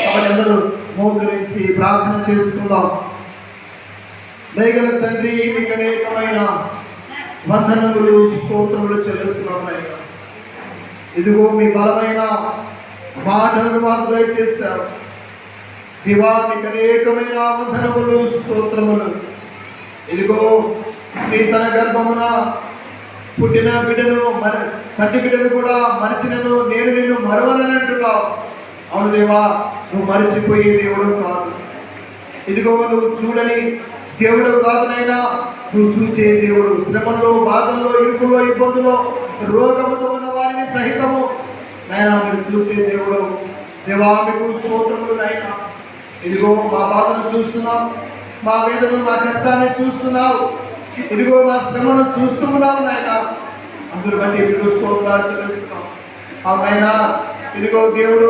కాబట్టి అందరూ మోకరించి ప్రార్థన చేసుకుందాం. దయగల తండ్రి, మీకు అనేకమైన వందనములు స్తోత్రములు చెల్లిస్తున్నాం. ఇదిగో మీ బలమైన మాటలను మాకు దయచేశారు దేవా. మీకు అనేకమైన వందనములు స్తోత్రములు. ఇదిగో స్త్రీ తన గర్భమున పుట్టిన బిడ్డను చంటి బిడ్డను కూడా మరిచినను నేను నిన్ను మరవనని అంటున్నావు. అవును దేవా, నువ్వు మరిచిపోయే దేవుడు కాదు. ఇదిగో నువ్వు చూడని దేవుడు కాదు నైనా, నువ్వు చూసే దేవుడు. శ్రమల్లో, బాధల్లో, ఇరుకుల్లో, ఇబ్బందుల్లో, రోగముతో ఉన్న వారిని సహితము నైనా మీరు చూసే దేవుడు. దేవా మీకు స్తోత్రములు నైనా. ఇదిగో మా బాధను చూస్తున్నాం, మా వేదన మా కష్టాన్ని చూస్తున్నావు, ఇదిగో మా శ్రమను చూస్తూ ఉన్నావు నాయన. అందరూ బట్టి మీకు స్తోత్రాలు చెల్లిస్తున్నాం. అవునైనా ఇదిగో దేవుడు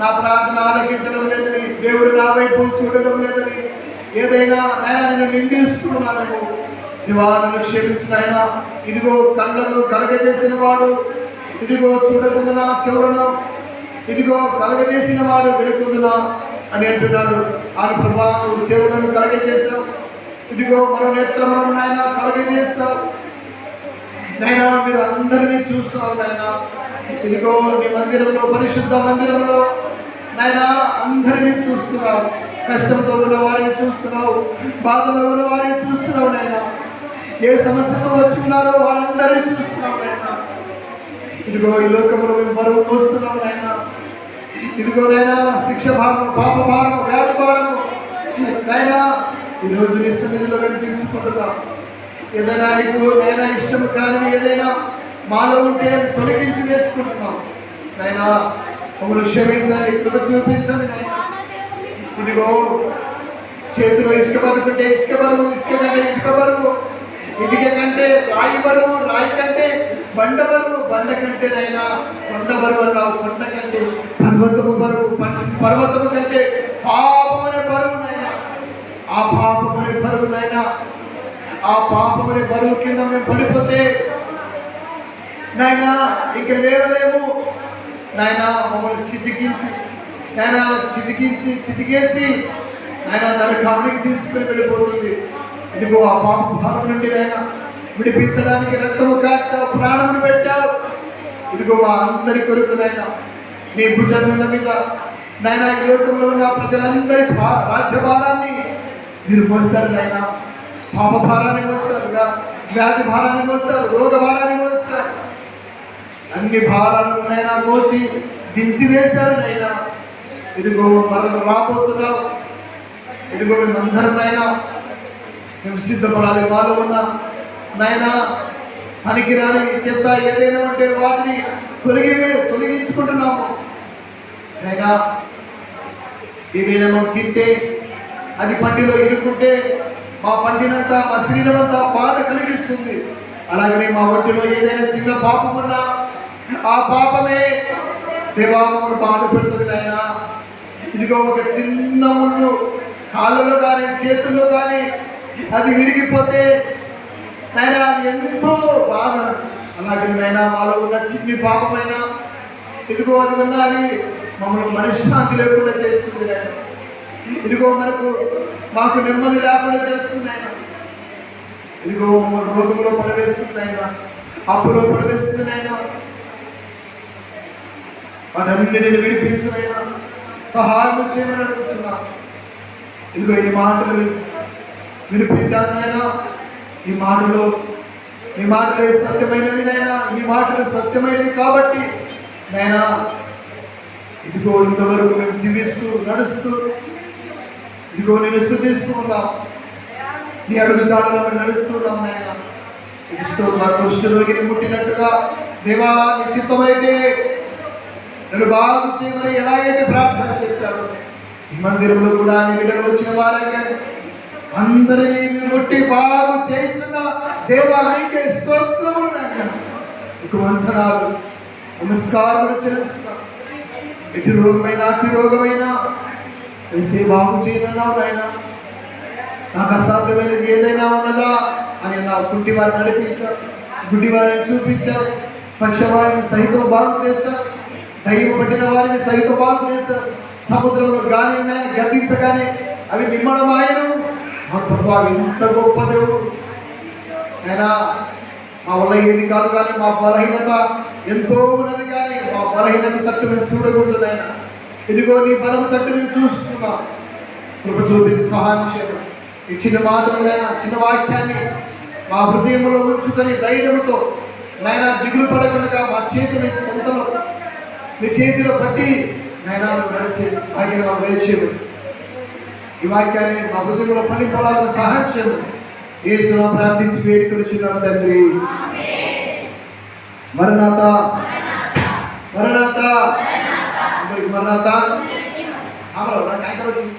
నా ప్రార్థన ఆలకించడం లేదని, దేవుడు నా వైపు చూడడం లేదని ఏదైనా నాయన నేను నిందిస్తున్నాను. దివా నన్ను క్షమించు నాయన. ఇదిగో కళ్ళను కలగజేసిన వాడు, ఇదిగో చూడకుందున చెవులను ఇదిగో కలగజేసిన వాడు వినకుందున అని అంటున్నాడు. ఆయన ప్రభా నువ్వు చెవులను కలగజేస్తావు, ఇదిగో మన నేత్రములను నాయన కలగజేస్తావు నైనా. మీరు అందరినీ చూస్తున్నావు నాయన. ఇదిగో నీ మందిరంలో, పరిశుద్ధ మందిరంలో నాయనా అందరినీ చూస్తున్నావు. కష్టంతో ఉన్న వారిని చూస్తున్నావు, బాధలో ఉన్న వారిని చూస్తున్నావు నాయన. ఏ సమస్యతో వచ్చి ఉన్నారో వారందరినీ చూస్తున్నావు నాయన. ఇదిగో ఈ లోకంలో మేము బరువు మోస్తున్నావు నాయన. ఇదిగో నాయనా శిక్ష భారము, పాప భారము, వ్యాధి భారము నాయనా ఈరోజు నీ సన్నిధిలో కనిపించుకుంటున్నాం. ఏదైనా నీకు నైనా ఇష్టము కానీ ఏదైనా మాలో ఉంటే తొలగించి వేసుకుంటున్నాం నాయనా. మమ్మల్ని క్షమించండి, కృప చూపించండి నాయన. ఇదిగో చేతిలో ఇసుక పట్టుకుంటే ఇసుక బరువు, ఇసుక కంటే ఇటుక బరువు, ఇటుక కంటే రాయి బరువు, రాయి కంటే బండ బరువు, బండ కంటే నైనా కొండ బరువు అన్నావు, కొండ కంటే పర్వతము బరువు, పర్వతము కంటే పాపమనే బరువు నైనా. ఆ పాపమనే బరువు నైనా, ఆ పాపమనే బరువు కింద మేము పడిపోతే నాయనా ఇక లేవలేము నాయనా. మమ్మల్ని చితికించి నాయనా, చితికేసి నాయన నరకానికి తీసుకుని వెళ్ళిపోతుంది. ఇదిగో ఆ పాప భారం నుండి నాయన విడిపించడానికి రక్తము కాచావు, ప్రాణమును పెట్టావు. ఇదిగో మా అందరి కొరకు నాయన నీ భుజముల మీద నాయన ఈ లోకంలో ఉన్న ప్రజలందరి రాజ్యభారాన్ని మీరు మోస్తారు నాయన. పాప భారాన్ని మోస్తారు, వ్యాధి భారాన్ని మోస్తారు, రోగ భారాన్ని మోస్తారు. అన్ని భారాలను నైనా మోసి దించి వేశారు నైనా. ఇదిగో మరణ రాబోతున్నావు. ఇదిగో మేమందరం నైనా మేము సిద్ధపడాలి. మాలో ఉన్న నైనా పనికిరాని చెత్త ఏదైనా ఉంటే వాటిని తొలగించుకుంటున్నాము నైనా. ఏదైనా మనం తింటే అది పంటిలో ఇరుక్కుంటే మా పంటినంతా, మా శరీరం అంతా బాధ కలిగిస్తుంది. అలాగనే మా ఒంటిలో ఏదైనా చిన్న పాపం ఉన్నా ఆ పాపమే దేవామను బాధ పెడుతుంది నాయన. ఇదిగో ఒక చిన్న ముళ్ళు కాళ్ళలో కానీ చేతుల్లో కానీ అది విరిగిపోతే నాయన ఎంతో బాధ. అలాగే నాయన మాలో ఉన్న చిన్ని పాపమైనా ఇదిగో అది ఉన్నది మమ్మల్ని మనశ్శాంతి లేకుండా చేస్తుంది నాయన. ఇదిగో మాకు నెమ్మది లేకుండా చేస్తుంది నాయన. ఇదిగో మమ్మల్ని రోగంలో పడవేస్తుంది నాయన, అప్పులో పడవేస్తుంది నాయన. వాటన్నిటిని విడిపించునైనా సహాయం చేయమని అడుగుతున్నా. ఇదిగో ఈ మాటలు వినిపించాను నాయన. ఈ మాటలు సత్యమైనవి నాయన. ఈ మాటలు సత్యమైనవి కాబట్టి నాయన ఇదిగో ఇంతవరకు మేము జీవిస్తూ నడుస్తూ ఇదిగో నేను స్తుతిస్తూ ఉన్నాం. నీ అడుగు చాడలో మేము నడుస్తున్నాం నాయన. ఇదిస్తూ మా కుష్ఠరోగిని ముట్టినట్టుగా దేవా నీ చిత్తమైతే నన్ను బాగు చేయమని ఎలాగైతే ప్రార్థన చేశాడు, ఈ మందిరంలో కూడా నీ బిడ్డలు వచ్చిన వారైతే అందరినీ మీరు ముట్టి బాగు చేస్తున్న దేవా నీకే స్తోత్రములు నాయన. నీకు వందనాలు, నమస్కారములు చెల్లిస్తున్నాం. ఎటు రోగమైనా అట్టి రోగమైనా వేసే బాగు చేయనున్నావు నాయన. నాకు అసాధ్యమైనది ఏదైనా ఉన్నదా అని నా కుంటి వారిని నడిపించావు, గుడ్డి వారిని చూపించావు, పక్షవారిని సహితం బాగు చేస్తావు, దయ్యం పట్టిన వారిని సహితం బాగు చేశారు. సముద్రంలో గాలి గద్దించగానే అవి నిమ్మడమాయను. మా ప్రభా ఎంత గొప్ప దేవుడు అయినా. మా వల్ల ఏది కాదు కానీ మా బలహీనత ఎంతో ఉన్నది కానీ మా బలహీనత తట్టు మేము చూడకూడదు నాయన. ఇదిగో నీ బలము తట్టు మేము చూస్తున్నాం. కృప చూపించి సహాయం చేయడం. ఈ చిన్న మాటలైనా చిన్న వాక్యాన్ని మా హృదయంలో ఉంచుకొని ధైర్యంతో నాయన దిగులు పడకుండా మా చేతిని ఎంతలో మీ చేతిలో పట్టి నాయన నడిచి ఆగిన మా దయచేయడం. ఈ వాక్యాన్ని మా హృదయంలో ఫలింపలాగా సహాయం చేయడం. యేసును ప్రార్థించి వేడుకొనుచున్నాం తండ్రి. మరణాత మరణాత అందరికి మరణాత. నాకు యాంకర్ వచ్చింది.